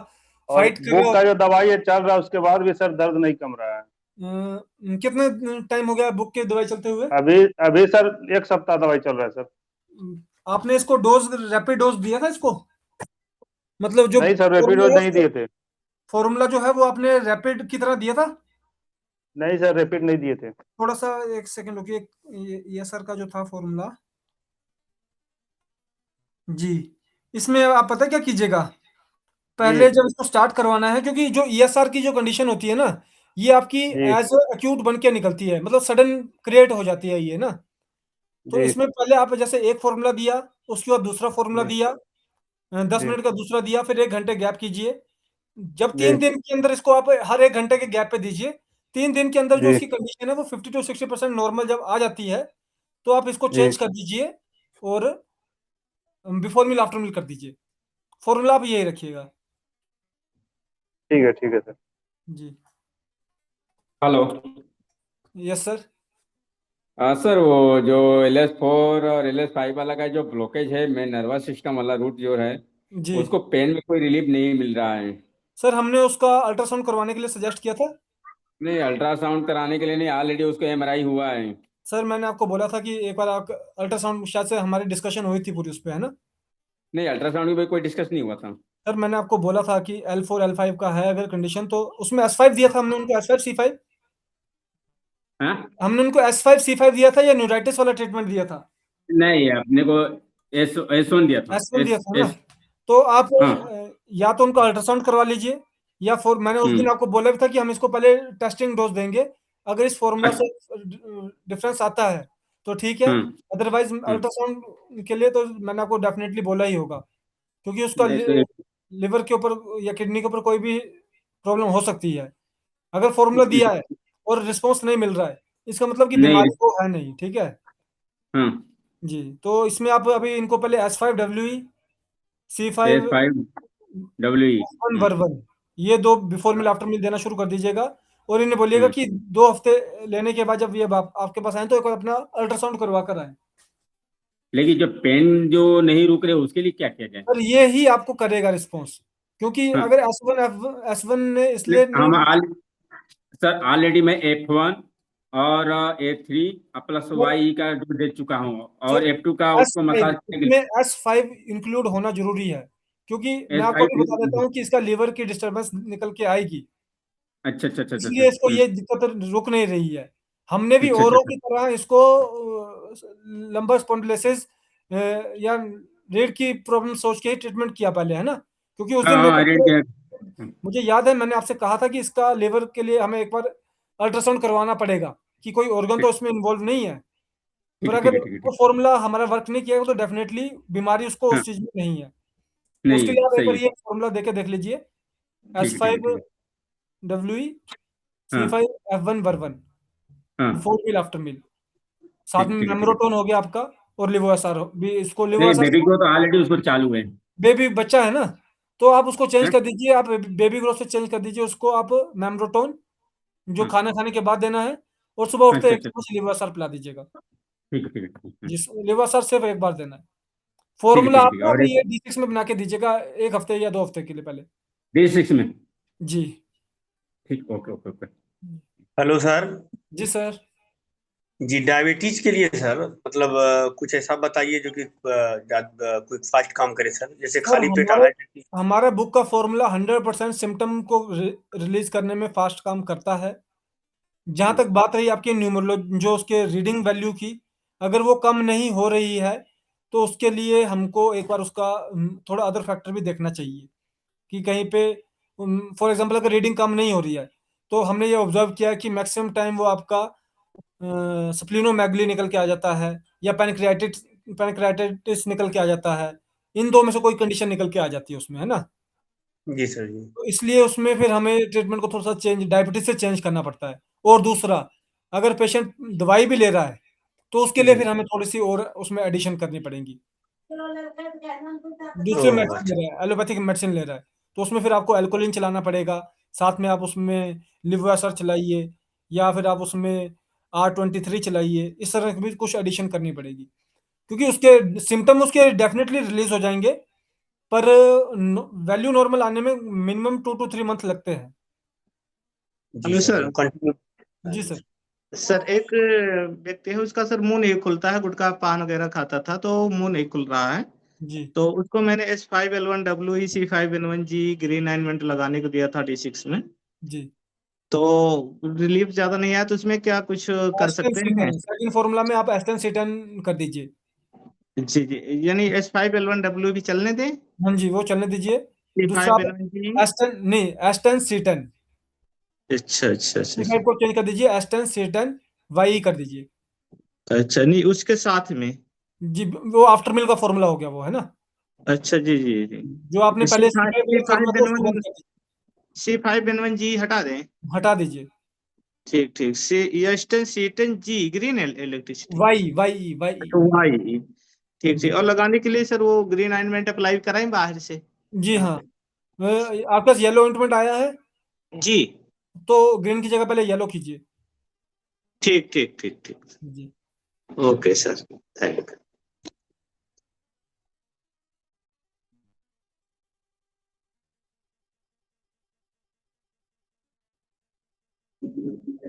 और फाइट कर रहा बुक का होता जो दवाई है चल रहा है उसके बाद भी सर दर्द नहीं कम रहा है। कितना टाइम हो गया बुक के दवाई चलते हुए? अभी अभी सर 1 सप्ताह दवाई चल रहा है सर। आपने इसको डोज, रैपिड डोज दिया था इसको? मतलब जो नहीं सर, रैपिड डोज नहीं दिए थे। फॉर्मूला जो है वो आपने रैपिड की तरह दिया था? नहीं सर, रैपिड नहीं दिए थे। थोड़ा सा 1 सेकंड रुकिए। ये सर का जो था फॉर्मूला, जी, इसमें आप पता क्या कीजिएगा, जी पहले जब इसको स्टार्ट करवाना है, क्योंकि जो ईएसआर की जो कंडीशन होती है ना, ये आपकी जी एज एक्यूट बन के निकलती है, मतलब सडन क्रिएट हो जाती है ये ना। तो जी इसमें पहले आप जैसे एक फॉर्मूला दिया, उसके बाद दूसरा फॉर्मूला जी दिया, 10 मिनट जी का दूसरा दिया, फिर 1 घंटे गैप कीजिए। जब जी 3 दिन के अंदर इसको आप हर 1 घंटे के गैप पे दीजिए, 3 दिन के अंदर जो जी उसकी कंडीशन है वो 50 to 60% नॉर्मल जब आ जाती है तो आप इसको जी चेंज कर दीजिए और बिफोर मील आफ्टर मील कर दीजिए। फॉर्मूला आप यही रखिएगा। ठीक है सर। जी। हेलो। Yes sir. सर वो जो LS4 और LS5 वाला का जो ब्लॉकेज है मेन नर्वस सिस्टम वाला रूट जो है जी उसको पेन में कोई रिलीफ नहीं मिल रहा है। सर, हमने उसका अल्ट्रासाउंड करवाने के लिए सजेस्ट किया था। नहीं, अल्ट्रासाउंड कराने के लिए नहीं, ऑलरेडी उसको MRI हुआ है। सर मैंने आपको बोला था कि एक बार आप अल्ट्रासाउंड, शायद से हमारी डिस्कशन हुई थी पूरी उस पर, है ना? नहीं, अल्ट्रासाउंड की भी कोई डिस्कस नहीं हुआ था। सर मैंने आपको बोला था कि L4 L5 का है अगर कंडीशन, तो उसमें S5 दिया था हमने उनको, S5 C5। हाँ, हमने उनको S5 C5 दिया था या न्यूराइटिस वाला ट्रीटमेंट दिया था? नहीं, अपने को S1 दिया था। S1 दिया एस था ना। एस तो आप हाँ। या तो उनको अल्ट्रासाउंड करवा लीजिए, या फिर मैंने उस दिन हम्म। आपको बोला भी था कि हम इसको पहले टेस्टिंग डोज देंगे, अगर इस फॉर्मूला से अच्छा। डिफरेंस आता है तो ठीक है, हम्म। अदरवाइज हम्म। अल्ट्रासाउंड के लिए तो मैंने आपको डेफिनेटली बोला ही होगा, क्योंकि उसका नहीं तो लिवर के ऊपर या किडनी के ऊपर कोई भी प्रॉब्लम हो सकती है। अगर फॉर्मूला दिया है और रिस्पॉन्स नहीं मिल रहा है, इसका मतलब कि नहीं। बीमारी तो है नहीं, ठीक है। हाँ। जी, तो इसमें आप अभी इनको पहले S5WE, C5 S5WE। वन वर्वन, ये 2 बिफोर मील आफ्टर मील देना शुरू कर दीजिएगा। और इन्हें बोलिएगा कि 2 हफ्ते लेने के बाद जब ये आपके पास आए तो एक बार अपना अल्ट्रासाउंड करवा कर आए। लेकिन जो पेन जो नहीं रुक रहे उसके लिए क्या किया जाए? और ये ही आपको करेगा रिस्पॉन्स, क्योंकि हाँ, अगर S1 ने इसलिए नहीं। हम सर ऑलरेडी मैं F1 और F3 प्लस वाई का डोज दे चुका हूँ और सर F2 का एस उसको फाइव मसाज करने के लिए। इसमें S5 इंक्लूड होना जरूरी है, क्योंकि मैं आपको भी बता देता S5। हूँ कि इसका लीवर की डिस्टर्बेंस निकल के आएगी, अच्छा अच्छा अच्छा अच्छा अच्छा। इसलिए इसको ये दिक्कत रुक नहीं रही है। हमने भी अच्छा अच्छा औरों अच्छा। की तरह इसको लंबर स्पॉन्डिलोसिस या रीढ़ की प्रॉब्लम सोच के ही ट्रीटमेंट किया पहले, है ना, क्योंकि उस हाँ दिन हाँ, रेड किया। मुझे याद है मैंने आपसे कहा था कि इसका लीवर के लिए हमें एक बार अल्ट्रासाउंड करवाना पड़ेगा कि कोई ऑर्गन तो ठीक इसमें इन्वॉल्व नहीं है। ठीक पर है ठीक अगर है ठीक है वो ठीक। फॉर्मूला हमारा वर्क नहीं किया तो डेफिनेटली बीमारी उसको हाँ, उस चीज में नहीं है। तो नहीं उसके है, लिए आप एक सही बार है। ये फॉर्मूला देके देख लीजिए, ठीक एस है ठीक है फाइव ठीक है। डब्ल्यू सी हाँ फाइव एफ 1 वर 1 हाँ। बिफोर मील आफ्टर मील, साथ ठीक में ठीक है ठीक है। मेमोरोटोन हो गया आपका, और लिवोएसआर भी, इसको नहीं, लिवोएसआर, बेबी को तो ऑलरेडी उसको चालू है। बेबी बच्चा है ना, तो आप उसको चेंज हाँ? कर दीजिए, आप बेबी ग्रोथ से चेंज कर दीजिए उसको आप मेमोरोटोन, जो हाँ। खाना खाने के बाद देना है, और सुबह उठते अच्छा एक अच्छा। चम्मच लिवोएसआर पिला दीजिएगा। ठीक है ठीक है ठीक है। जिस लिवोएसआर सिर्फ एक बार देना है। ठीक है फॉर्मूला ठीक है आप ठीक है। ना और अभी ये D6 में बना के दीजिएगा, 1 हफ्ते या 2 हफ्ते के लिए पहले। D6 में? जी। ठीक, okay okay okay. Hello sir. जी सर। जी, डायबिटीज के लिए सर, मतलब कुछ ऐसा बताइए जो कि कोई फास्ट काम करे सर, जैसे सर खाली पेट हमारे आना। हमारा बुक का फॉर्मूला 100% सिम्टम को रिलीज करने में फास्ट काम करता है। जहां तक बात रही आपकी न्यूमरोलॉजी, जो उसके रीडिंग वैल्यू की, अगर वो कम नहीं हो रही है तो उसके लिए हमको एक बार उसका थोड़ा अदर फैक्टर भी देखना चाहिए। कि कहीं पे फॉर एग्जांपल अगर रीडिंग कम नहीं हो रही है तो हमने ये ऑब्जर्व किया कि मैक्सिमम टाइम वो आपका स्प्लीनोमेगली निकल के आ जाता है या पैनक्रियाटिस निकल के आ जाता है। इन दो में से कोई कंडीशन निकल के आ जाती है उसमें, है ना। जी सर जी। तो इसलिए उसमें फिर हमें ट्रीटमेंट को थोड़ा सा चेंज डायबिटीज से चेंज करना पड़ता है। और दूसरा, अगर पेशेंट दवाई भी ले रहा है तो उसके लिए जी। फिर हमें थोड़ी सी और उसमें एडिशन करनी पड़ेगी। दूसरे ओह मेडिसिन ले अच्छा। रहा है, एलोपैथिक मेडिसिन ले रहा है, तो उसमें फिर आपको एल्कोलिन चलाना पड़ेगा, साथ में आप उसमें लिवोएसर चलाइए या फिर आप उसमें R23 चलाइए। इस तरह की भी कुछ एडिशन करनी पड़ेगी, क्योंकि उसके सिम्टम उसके डेफिनेटली रिलीज हो जाएंगे, पर वैल्यू नॉर्मल आने में मिनिमम 2 to 3 मंथ लगते हैं। जी हेलो सर सर। वो कंटिन्यू। जी सर। सर एक व्यक्ति है, उसका सर मुंह नहीं खुलता है, गुटखा पान वगैरह खाता था तो मुंह नहीं खुल रहा है। जी तो उसको मैंने S5L1WE C5N1G ग्रीन ऑइंटमेंट लगाने को दिया था D6 में। जी। तो रिलीफ ज्यादा नहीं आया, तो उसमें क्या कुछ कर सकते हैं? सेकंड फॉर्मूला में आप एस्टेंसिटन कर दीजिए। जी जी, यानी S5L1W भी चलने दें? हाँ जी, वो चलने दीजिए। दूसरा आप C5N1G। एस्टेंसिटन अच्छा अच्छा अच्छा C5 को चेंज कर दीजिए, एस्टेंसिटन YE कर दीजिए। अच्छा, नहीं उसके साथ में। जी, वो आफ्टर मिल का फॉर्मूला हो गया वो, है ना। अच्छा जी जी जी। जो आपने सी पहले फाइव C5 सी यूज फाइव करना था एन उसको वन बंद कर दीजिए, C5N1G हटा दें? हटा दीजिए। ठीक ठीक। C Eastern green electricity. YE। तो वाई। ठीक ठीक। जी और लगाने के लिए सर वो ग्रीन ऑइंटमेंट अप्लाई कराएं बाहर से जी यहाँ हाँ। पे? आपके पास येलो ऑइंटमेंट आया है जी। तो ग्रीन की जगह पहले येलो कीजिए। ठीक ठीक ठीक ठीक। जी। Okay sir, thank you.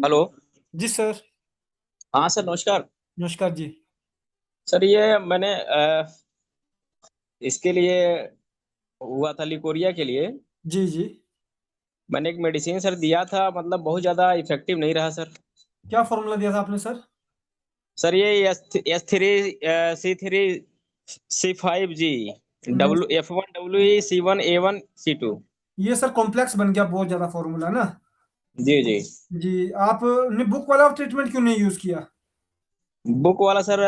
Hello. जी सर। हाँ सर, नमस्कार। नमस्कार जी। सर ये मैंने इसके लिए हुआ था, लिकोरिया के लिए जी जी। मैंने एक मेडिसिन सर दिया था, मतलब बहुत ज़्यादा इफेक्टिव नहीं रहा सर। क्या फॉर्मूला दिया था आपने सर? सर ये S3 C5G नहीं, F1WE C1A1C2। ये सर कॉम्प्लेक्स बन गया बहुत ज्यादा फॉर्मूला ना। जी जी। जी, आपने बुक वाला ट्रीटमेंट क्यों नहीं यूज किया? बुक वाला सर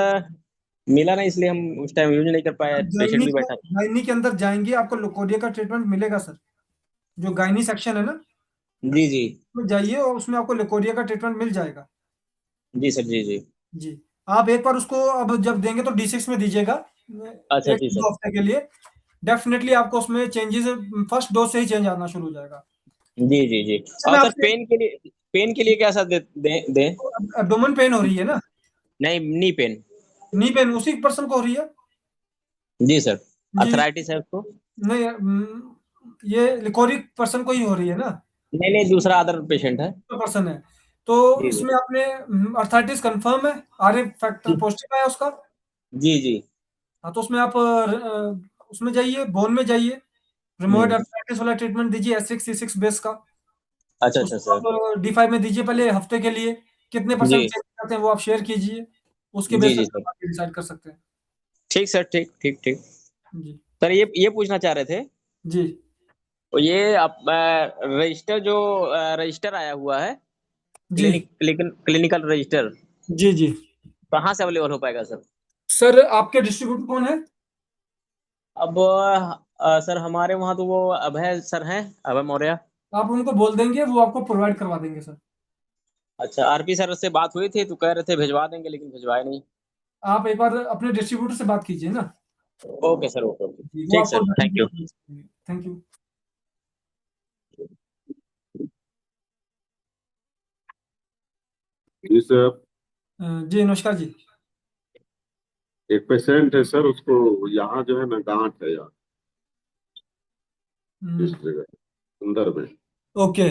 मिला नहीं, इसलिए हम उस टाइम यूज नहीं कर पाए, पेशेंट भी बैठा था। गायनी के अंदर जाएंगे आपको लुकोरिया का ट्रीटमेंट मिलेगा सर। जो गायनी सेक्शन है ना, जी जी। तो जाइए और उसमें आपको लुकोरिया का ट्रीटमेंट मिल जाएगा। जी सर। जी जी। जी। आप एक बार उसको अब जब देंगे तो D6 में दीजिएगा, अच्छा एक जी सर। 2 हफ्ते के लिए। डेफिनेटली आपको उसमें चेंजेस फर्स्ट डोज से ही चेंज आना शुरू हो जाएगा। जी जी जी। अच्छा, और मैं सर आपसे, पेन के लिए क्या सर दे? एब्डोमेन पेन हो रही है ना? नहीं, नी पेन। नी पेन उसी पर्सन को हो रही है? जी सर। जी। अर्थराइटिस है उसको। नहीं, ये लिकोरिक पर्सन को ही हो रही है ना? नहीं नहीं, दूसरा अदर पेशेंट है। पर्सन है तो जी जी। इसमें आपने अर्थराइटिस कंफर्म है, RA फैक्टर पॉजिटिव आया उसका? जी जी। हाँ, तो उसमें आप उसमें जाइए, बोन में जाइए, रिमोइड अर्थराइटिस वाला ट्रीटमेंट दीजिए S6C6 बेस का। अच्छा अच्छा उसको सर। आप D5 में दीजिए पहले हफ्ते के लिए। कितने परसेंट जी चेंज करते हैं वो आप शेयर कीजिए, उसके जी बेस जी पर सर। आप डिसाइड कर सकते हैं। ठीक सर, ठीक ठीक ठीक। जी सर ये पूछना चाह रहे थे, जी। तो ये आप रजिस्टर जो रजिस्टर आया हुआ है, जी क्लिनिकल रजिस्टर, जी जी। कहाँ से अवेलेबल हो पाएगा सर? सर आपके डिस्ट्रीब्यूटर कौन है? अब सर हमारे वहाँ तो वो अभय सर हैं, अभय मौर्य। आप उनको बोल देंगे, वो आपको प्रोवाइड करवा देंगे सर। अच्छा, आरपी सर से बात हुई थी तो कह रहे थे भिजवा देंगे, लेकिन भिजवाए नहीं। आप एक बार अपने डिस्ट्रीब्यूटर से बात कीजिए ना। Okay sir, okay okay. जी, वो ठीक आपको sir, thank you. Thank you. जी सर। जी नमस्कार जी। एक पेशेंट है सर, उसको यहाँ जो है ना गांठ है यार, इस जगह अंदर में। ओके।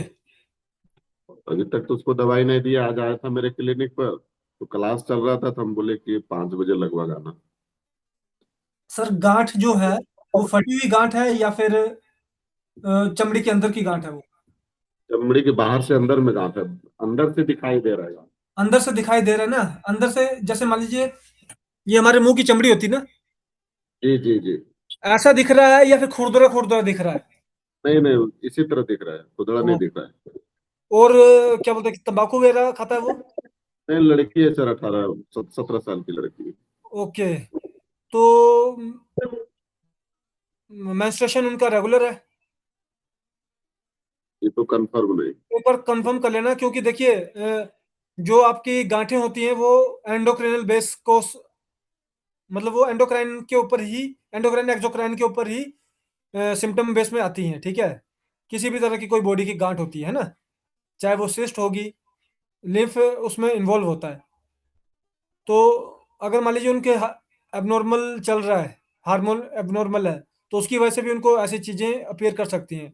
अभी तक तो उसको दवाई नहीं दिया। आज आया था मेरे क्लिनिक पर, तो क्लास चल रहा था, तो हम बोले कि 5 बजे लगभग आना। सर गांठ जो है वो फटी हुई गांठ है या फिर चमड़ी के अंदर की गांठ है? वो चमड़ी के बाहर से अंदर में गांठ है, अंदर से दिखाई दे रहा है। अंदर से दिखाई दे रहा है ना? अंदर से जैसे मान लीजिए ये हमारे मुंह की चमड़ी होती है ना, जी जी जी। ऐसा दिख रहा है या फिर खुरदुरा खुरदुरा दिख रहा है? नहीं नहीं, इसी तरह दिख रहा है, खुदड़ा नहीं दिख रहा है। और क्या बोलते हैं, तंबाकू वगैरह खाता है वो? नहीं, लड़की है सर, 17 साल की लड़की है। ओके। तो मेंस्ट्रुएशन उनका रेगुलर है? ये तो कंफर्म नहीं। एक बार कंफर्म कर लेना, क्योंकि देखिए जो आपकी गांठें होती हैं वो एंडोक्रिनल बेस को, मतलब वो एंडोक्राइन के ऊपर ही, एंडोक्राइन एक्सोक्राइन के ऊपर ही सिम्टम बेस में आती हैं, ठीक है? किसी भी तरह की कोई बॉडी की गांठ होती है ना, चाहे वो सिस्ट होगी, लिम्फ उसमें इन्वॉल्व होता है। तो अगर मान लीजिए उनके एबनॉर्मल चल रहा है, हार्मोन एबनॉर्मल है, तो उसकी वजह से भी उनको ऐसी चीज़ें अपीयर कर सकती हैं।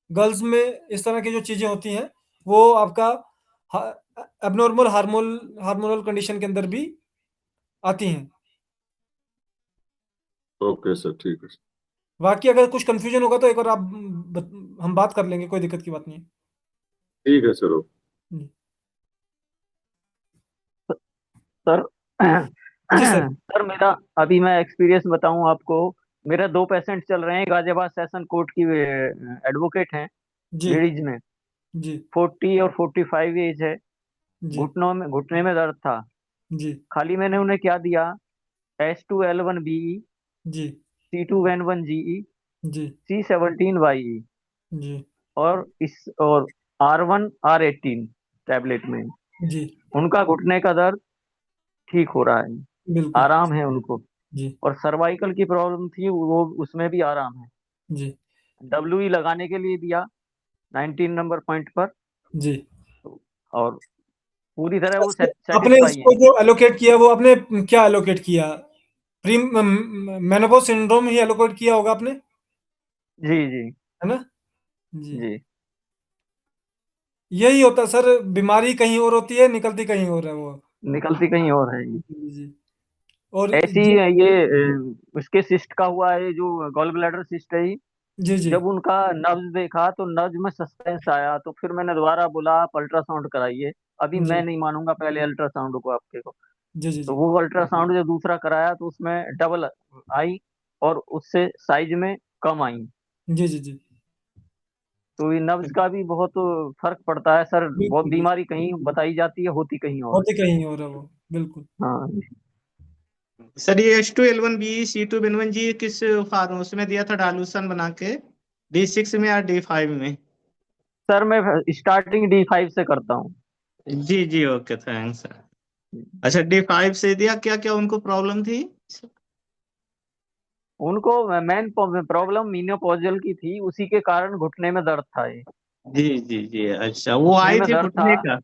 गर्ल्स में इस तरह की जो चीज़ें होती हैं वो आपका एबनॉर्मल हार्मोनल कंडीशन के अंदर भी आती हैं। ओके सर, ठीक है। बाकी अगर कुछ कंफ्यूजन होगा तो एक बार आप हम बात कर लेंगे, कोई दिक्कत की बात नहीं है। ठीक है सर। सर जी सर। सर मेरा अभी मैं एक्सपीरियंस बताऊं आपको। मेरा 2 पेशेंट चल रहे हैं, गाजियाबाद सेशन कोर्ट की एडवोकेट हैं, जी लेडीज में। जी 40 और 45 एज है। जी घुटने में दर्द था। जी खाली मैंने उन्हें क्या दिया, S2L1BE, जी C2N1GE, जी C17YE जी और R1R18 टैबलेट में। जी उनका घुटने का दर्द ठीक हो रहा है, बिल्कुल आराम है उनको। जी और सर्वाइकल की प्रॉब्लम थी, वो उसमें भी आराम है। जी WE लगाने के लिए दिया 19 नंबर पॉइंट पर, जी। और पूरी तरह वो आपने सेटिस्फाई इसको है। जो एलोकेट किया वो आपने क्या एलोकेट किया? प्री मेनोपॉज सिंड्रोम ही एलोकेट किया होगा आपने, जी जी है ना? जी। जी। यही होता है सर, बीमारी कहीं और होती है, निकलती कहीं और है वो। निकलती कहीं और है ये। जी जी। और ऐसी ये उसके सिस्ट का हुआ है, जो गॉल ब्लैडर सिस्ट है ये। जी जी जब उनका नब्ज देखा तो नब्ज में सस्पेंस आया, तो फिर मैंने दोबारा बोला आप अल्ट्रासाउंड कराइए। अभी जी मैं नहीं मानूंगा, पहले अल्ट्रासाउंड को आपके को। जी जी तो वो अल्ट्रासाउंड जो दूसरा कराया तो उसमें डबल आई, और उससे साइज में कम आई। जी जी जी। तो ये नब्ज का भी बहुत फर्क पड़ता है सर। बहुत बिल्कुल बिल्कुल। बीमारी कहीं बताई जाती है, होती कहीं और होते कहीं और है वो, बिल्कुल। हाँ। सर ये H2L1B C2N1G किस फार्म उसमें दिया था डालूसन बना के, D6 में या D5 में? सर मैं स्टार्टिंग D5 से करता हूँ। जी जी, ओके, थैंक्स सर। अच्छा, D5 से दिया, क्या क्या उनको प्रॉब्लम थी? उनको मेन प्रॉब्लम मीनोपॉजल की थी, उसी के कारण घुटने में दर्द था ये। जी जी जी, अच्छा, वो घुटने आई में थी दर्द था। घुटने का?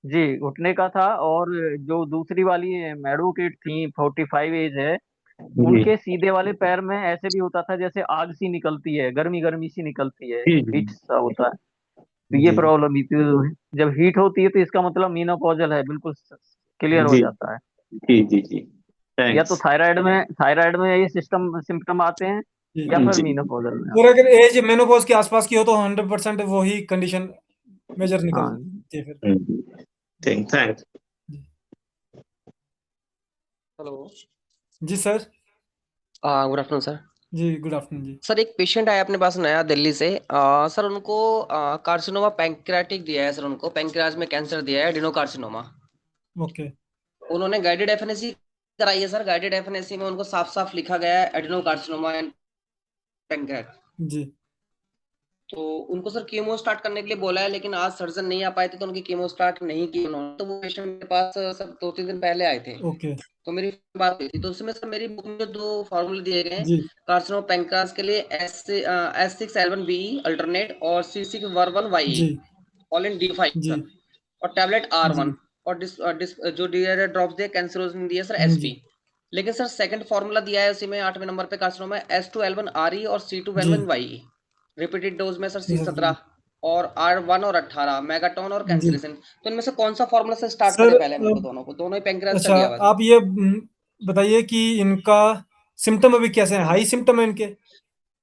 जी घुटने का था। और जो दूसरी वाली एडवोकेट थी, 45 एज है, जी उनके सीधे वाले पैर में ऐसे भी होता था जैसे आग सी निकलती है, गर्मी गर्मी सी निकलती है, जी हीट सा होता है। तो ये जी प्रॉब्लम ही थी। जब हीट होती है तो इसका मतलब मीनोपॉजल है, बिल्कुल क्लियर हो जी जाता है। जी जी जी, या तो थैंक्स। थायराइड में ये सिम्टम आते हैं, जी या फिर जी मीनोपॉजल में और आते अगर एज मेनोपॉज के आसपास की हो तो 100% वही कंडीशन मेजर हैं। हाँ। निकलती है फिर। थैंक्स। हेलो। जी सर। Good afternoon sir. जी गुड आफ्टरनून जी। सर एक पेशेंट आया अपने पास नया दिल्ली से। सर उनको कार्सिनोमा पैंक्रियाटिक दिया है, सर उनको पैंक्रियाज में कैंसर दिया है, एडिनोकार्सिनोमा। ओके। उन्होंने गाइडेड एफएनएसी कराई है सर। गाइडेड एफएनएसी में उनको साफ साफ लिखा गया है एडिनोकार्सिनोमा एंड पैंक्रियाट। जी तो उनको सर कीमो स्टार्ट करने के लिए बोला है, लेकिन आज सर्जन नहीं आ पाए थे तो उनकी कीमो स्टार्ट नहीं की उन्होंने। तो वो पेशेंट मेरे पास सर 2-3 दिन पहले आए थे, ओके। तो मेरी बात हुई थी। तो उसमें सर मेरी बुक में 2 फार्मूले दिए गए हैं जी कार्सिनोमा पैंक्रियास के लिए, S6L1BE अल्टरनेट और C6R1YE जी ऑल इन D5 जी सर, और टैबलेट जी R1, और जो ड्रॉप्स दिए कैंसरोजिन दिए सर SP। जी लेकिन सर सेकंड फार्मूला दिया है उसी में 8वें नंबर पे कार्सिनोमा S2L1RE और जी C2N1YE। रिपीटेड डोज में सर जी सर। C17 और R1 और 18 मेगाटोन और जी कैंसिलिसिन। तो इनमें से कौन सा फार्मूला से स्टार्ट सर करें पहले मेरे को? दोनों को, दोनों ही पैंक्रियास का अच्छा, दिया हुआ है सर। आप ये बताइए कि इनका सिम्टम अभी कैसे हैं? हाई सिम्टम है इनके?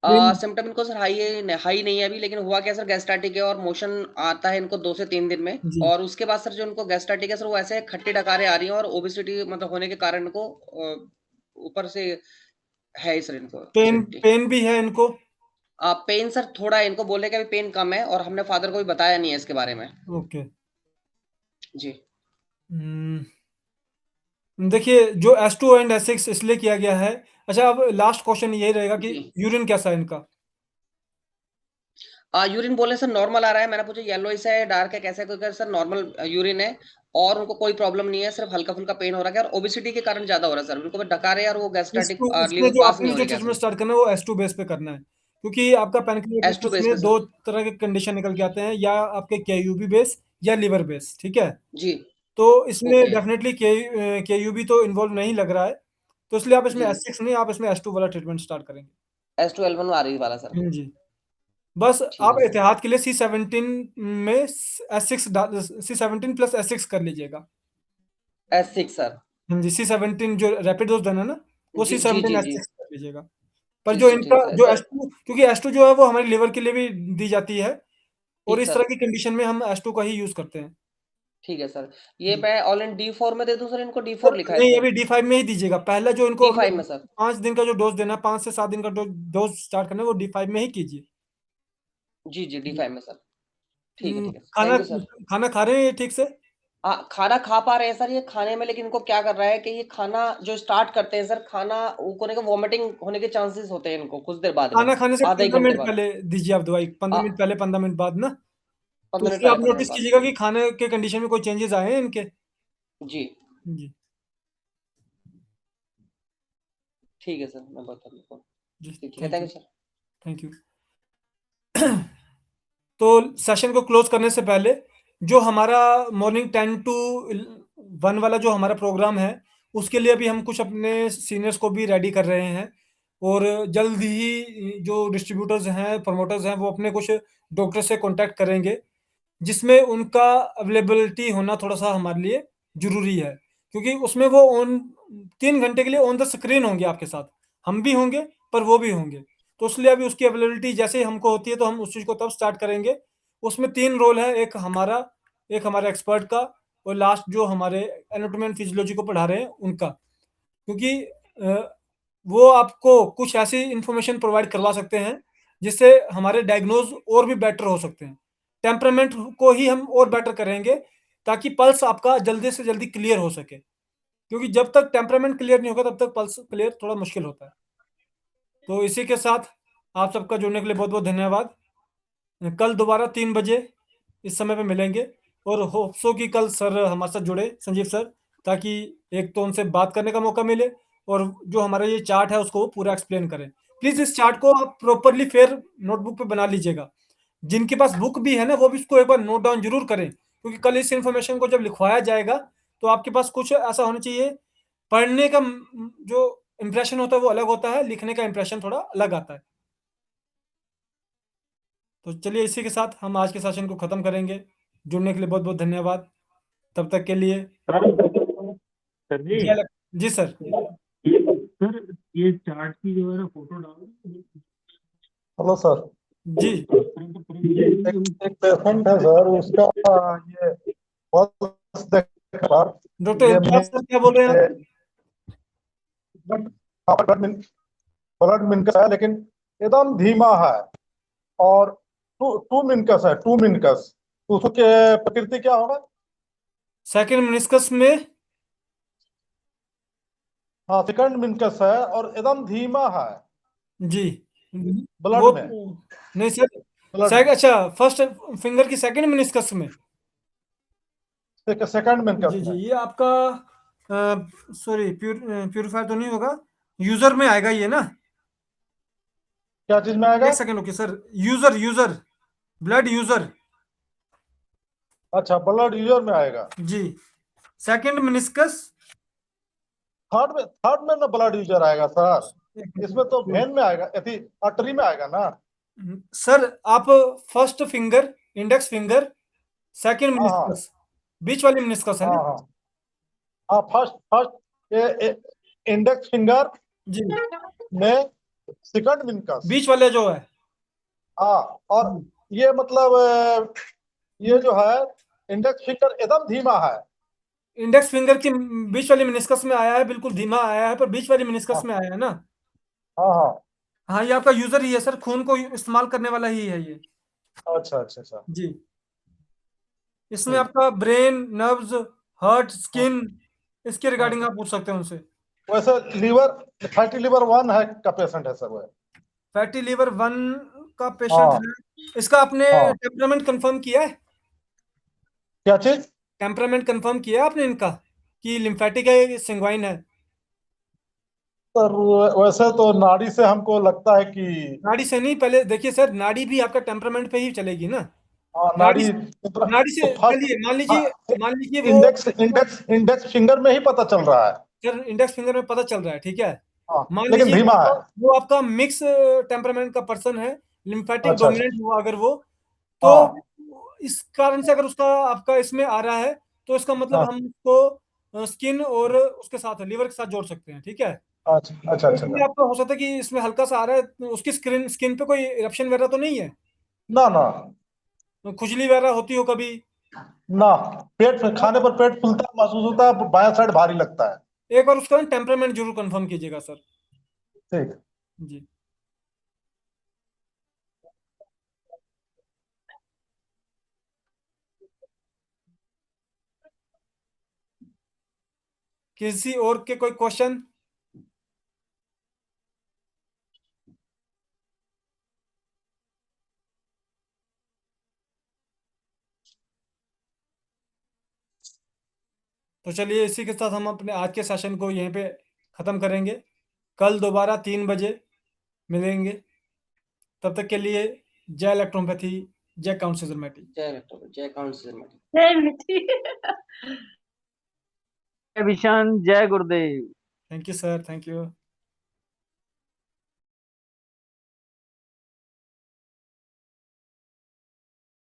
पेन? सिम्टम इनको सर हाई नहीं है अभी, लेकिन हुआ क्या सर, गैस्ट्राइटिक है और मोशन आता है इनको 2 से 3 दिन में। जी और उसके बाद सर जो इनको गैस्ट्राइटिक है सर, वो ऐसे खट्टी डकारें आ रही हैं, और ओबेसिटी मतलब होने के कारण इनको ऊपर से है सर इनको पेन एसिडिटी। पेन भी है इनको? पेन सर थोड़ा है, इनको बोलने का भी पेन कम है और हमने फादर को भी बताया नहीं है इसके बारे में। ओके। जी देखिए जो S2 एंड S6 इसलिए किया गया है। अच्छा, अब लास्ट क्वेश्चन ये रहेगा कि जी यूरिन कैसा है इनका? यूरिन बोले सर नॉर्मल आ रहा है, मैंने पूछा येलोइश है डार्क है कैसा है, क्योंकि सर नॉर्मल यूरिन है और उनको कोई प्रॉब्लम नहीं है, सिर्फ हल्का फुल्का पेन हो रहा है और ओबेसिटी के कारण ज्यादा हो रहा है सर, उनको डका रहे हैं और वो गैस्ट्रेटिक इसमें लीवर जो पास नहीं आपने हो जो रही गैस ट्रीटमेंट उनसे। स्टार्ट करना है वो S2 बेस पे करना है, क्योंकि आपका पैनक्रियाटाइटिस S2 बेस में पे दो सर। तरह के कंडीशन निकल के आते हैं, या आपके KUB बेस या लिवर बेस, ठीक है। जी तो इसमें ओके डेफिनेटली KUB तो इन्वॉल्व नहीं लग रहा है, तो इसलिए आप इसमें जी S6 नहीं, आप इसमें S2 वाला ट्रीटमेंट स्टार्ट करेंगे। S2L1 आ रही वाला सर। जी, बस ठीक आप है सर। एहतियात के लिए C17 में C17 प्लस S6 कर लीजिएगा। S6 sir. जी, C17 जो रैपिड डोज देना है ना, वो जी जी C17 जी जी S6 कर लीजिएगा। पर जी जो सर ठीक इनका है सर जो सर। S2, क्योंकि S2 जो है वो हमारे लिवर के लिए भी दी जाती है, और ठीक इस सर तरह की कंडीशन में हम S2 का ही यूज करते हैं। ठीक है सर। ये जी मैं ऑल इन D4 में दे दूं सर, इनको सर, D4 लिखा है नहीं इसमें। अभी D5 में ही दीजिएगा। पहला जो इनको D5 में सर। 5 दिन का जो डोज देना है, 5 से 7 दिन का डोज स्टार्ट करना है, वो D5 में ही कीजिए। जी जी जी। D5 में सर। ठीक है सर, खाना थैंक यू सर। खाना खा रहे हैं ठीक से? खाना खा पा रहे हैं सर ये खाने में, लेकिन इनको क्या कर रहा है कि ये खाना जो स्टार्ट करते हैं सर, खाना उनको वॉमिटिंग होने के चांसेस होते हैं इनको कुछ देर बाद में, खाना खाने से आधा एक 15 घंटे मिनट बाद। पहले दीजिए आप दवाई, 15 मिनट पहले, 15 मिनट बाद ना। तो 15 मिनट उससे पहले आप 15 मिनट नोटिस बाद। कीजिएगा कि खाने के कंडीशन में कोई चेंजेस आए हैं इनके। जी जी ठीक है सर, मैं बता दूँ। जी, ठीक है, thank thank you, you sir. Thank you. तो सेशन को क्लोज करने से पहले जो हमारा मॉर्निंग 10 to 1 वाला जो हमारा प्रोग्राम है, उसके लिए अभी हम कुछ अपने सीनियर्स को भी रेडी कर रहे हैं, और जल्द ही जो डिस्ट्रीब्यूटर्स हैं, प्रमोटर्स हैं, वो अपने कुछ डॉक्टर से कांटेक्ट करेंगे, जिसमें उनका अवेलेबिलिटी होना थोड़ा-सा हमारे लिए ज़रूरी है, क्योंकि उसमें वो 3 घंटे के लिए ऑन द स्क्रीन होंगे आपके साथ। हम भी होंगे, पर वो भी होंगे। तो इसलिए अभी उसकी अवेलेबिलिटी जैसे ही हमको होती है, तो हम उस चीज़ को तब स्टार्ट करेंगे। उसमें 3 रोल है, एक हमारा एक्सपर्ट का, और लास्ट जो हमारे एनाटॉमी एंड फिजियोलॉजी को पढ़ा रहे हैं उनका। क्योंकि वो आपको कुछ ऐसी इन्फॉर्मेशन प्रोवाइड करवा सकते हैं, जिससे हमारे डायग्नोज और भी बेटर हो सकते हैं। टेम्परामेंट को ही हम और बेटर करेंगे, ताकि पल्स आपका जल्दी से जल्दी क्लियर हो सके, क्योंकि जब तक टेम्परामेंट क्लियर नहीं होगा, तब तक पल्स क्लियर थोड़ा मुश्किल होता है। तो इसी के साथ आप सबका जुड़ने के लिए बहुत बहुत धन्यवाद। कल दोबारा 3 बजे इस समय पे मिलेंगे, और होप सो कि कल सर हमारे साथ जुड़े, संजीव सर, ताकि एक तो उनसे बात करने का मौका मिले, और जो हमारा ये चार्ट है उसको वो पूरा एक्सप्लेन करें। प्लीज़ इस चार्ट को आप प्रॉपरली फिर नोटबुक पे बना लीजिएगा। जिनके पास बुक भी है ना, वो भी इसको एक बार नोट डाउन जरूर करें, क्योंकि कल इस इन्फॉर्मेशन को जब लिखवाया जाएगा, तो आपके पास कुछ ऐसा होना चाहिए। पढ़ने का जो इम्प्रेशन होता है वो अलग होता है, लिखने का इम्प्रेशन थोड़ा अलग आता है। तो चलिए, इसी के साथ हम आज के सेशन को ख़त्म करेंगे। जुड़ने के लिए बहुत बहुत धन्यवाद। तब तक के लिए सर जी, जी सर। सर ये चार्ट की जो है ना फोटो डाल। हेलो सर जी, एक पेशेंट है सर, उसका ये पल्स देखा डॉक्टर ये इम्तियाज सर क्या बोल रहे हैं आप? ब्लड मिनकस है, लेकिन एकदम धीमा है, और टू मिनकस है, टू मिनकस। उसके प्रकृति क्या होगा? सेकंड मेनिस्कस में, हाँ, सेकंड मिनकस है और एकदम धीमा है जी ब्लड वो में, नहीं सर, ब्लड अच्छा, फर्स्ट फिंगर की सेकंड मेनिस्कस में। सेकंड मिनकस जी जी, में। ये आपका सॉरी, प्यूरिफायर तो नहीं होगा, यूजर में आएगा ये ना। क्या चीज में आएगा? एक second, okay sir, user blood user. अच्छा, ब्लड यूजर में आएगा जी, सेकंड मेनिस्कस। थर्ड में ना ब्लड यूजर आएगा सर, इसमें तो वेन में आएगा, आर्टरी में आएगा ना सर। आप first finger, index finger, second हाँ मेनिस्कस, बीच वाली मेनिस्कस है हाँ ना। हाँ हाँ, फर्स्ट इंडेक्स फिंगर जी, में सेकंड मिनकस, बीच वाले जो है। हाँ, और ये मतलब ये जो है इंडेक्स फिंगर एकदम धीमा है। इंडेक्स फिंगर की बीच वाली मेनिस्कस में आया है, बिल्कुल धीमा आया है, पर बीच वाली मेनिस्कस हाँ में आया है ना। हाँ हाँ हाँ, ये आपका यूजर ही है सर, खून को इस्तेमाल करने वाला ही है ये। अच्छा अच्छा अच्छा। जी, इसमें ठीक। आपका ब्रेन, नर्व्स, हार्ट, स्किन, इसके रिगार्डिंग आप पूछ सकते हैं उनसे। वैसे लीवर, फैटी लीवर 1 है का पेशेंट है सर वो? फैटी लीवर 1 का पेशेंट हाँ है। इसका आपने हाँ। टेम्परामेंट कंफर्म किया है? क्या चीज? टेम्परामेंट कंफर्म किया है आपने इनका कि लिम्फेटिक है, संगवाइन है? सर वैसे तो नाड़ी से हमको लगता है कि नाड़ी से नहीं, पहले देखिए सर, नाड़ी भी आपका टेम्परामेंट पे ही चलेगी ना। हाँ, नाड़ी नाड़ी नाड़ी तो से फर्स्ट, चलिए, मान लीजिए वो इंडेक्स फिंगर में ही पता चल रहा है। सर इंडेक्स फिंगर में पता चल रहा है, ठीक है। हाँ, मान लेकिन लीजिए धीमा है। वो आपका मिक्स टेम्परामेंट का पर्सन है, लिम्फेटिक अच्छा अच्छा। डोमिनेंट हुआ अगर वो, तो हाँ इस कारण से अगर उसका आपका इसमें आ रहा है, तो इसका मतलब हाँ। हम उसको स्किन और उसके साथ लीवर के साथ जोड़ सकते हैं, ठीक है। अच्छा अच्छा तो अच्छा इसमें अच्छा। आपका हो सकता है कि इसमें हल्का सा आ रहा है, तो उसकी स्किन पे कोई इरप्शन वगैरह तो नहीं है? ना ना खुजली वगैरह होती हो कभी? ना, खाने पर पेट फूलता महसूस होता है, बायां साइड भारी लगता है। एक बार उसका टेम्परामेंट जरूर कंफर्म कीजिएगा सर। ठीक। जी, किसी और के कोई क्वेश्चन? तो चलिए, इसी के साथ हम अपने आज के सेशन को यहीं पे ख़त्म करेंगे। कल दोबारा 3 बजे मिलेंगे। तब तक के लिए जय इलेक्ट्रोपैथी, जय काउंट सिजरमैटिक। जय काउंट सिजरमैटिक। जय मिठी। जय विशान, जय गुरुदेव। Thank you sir, thank you.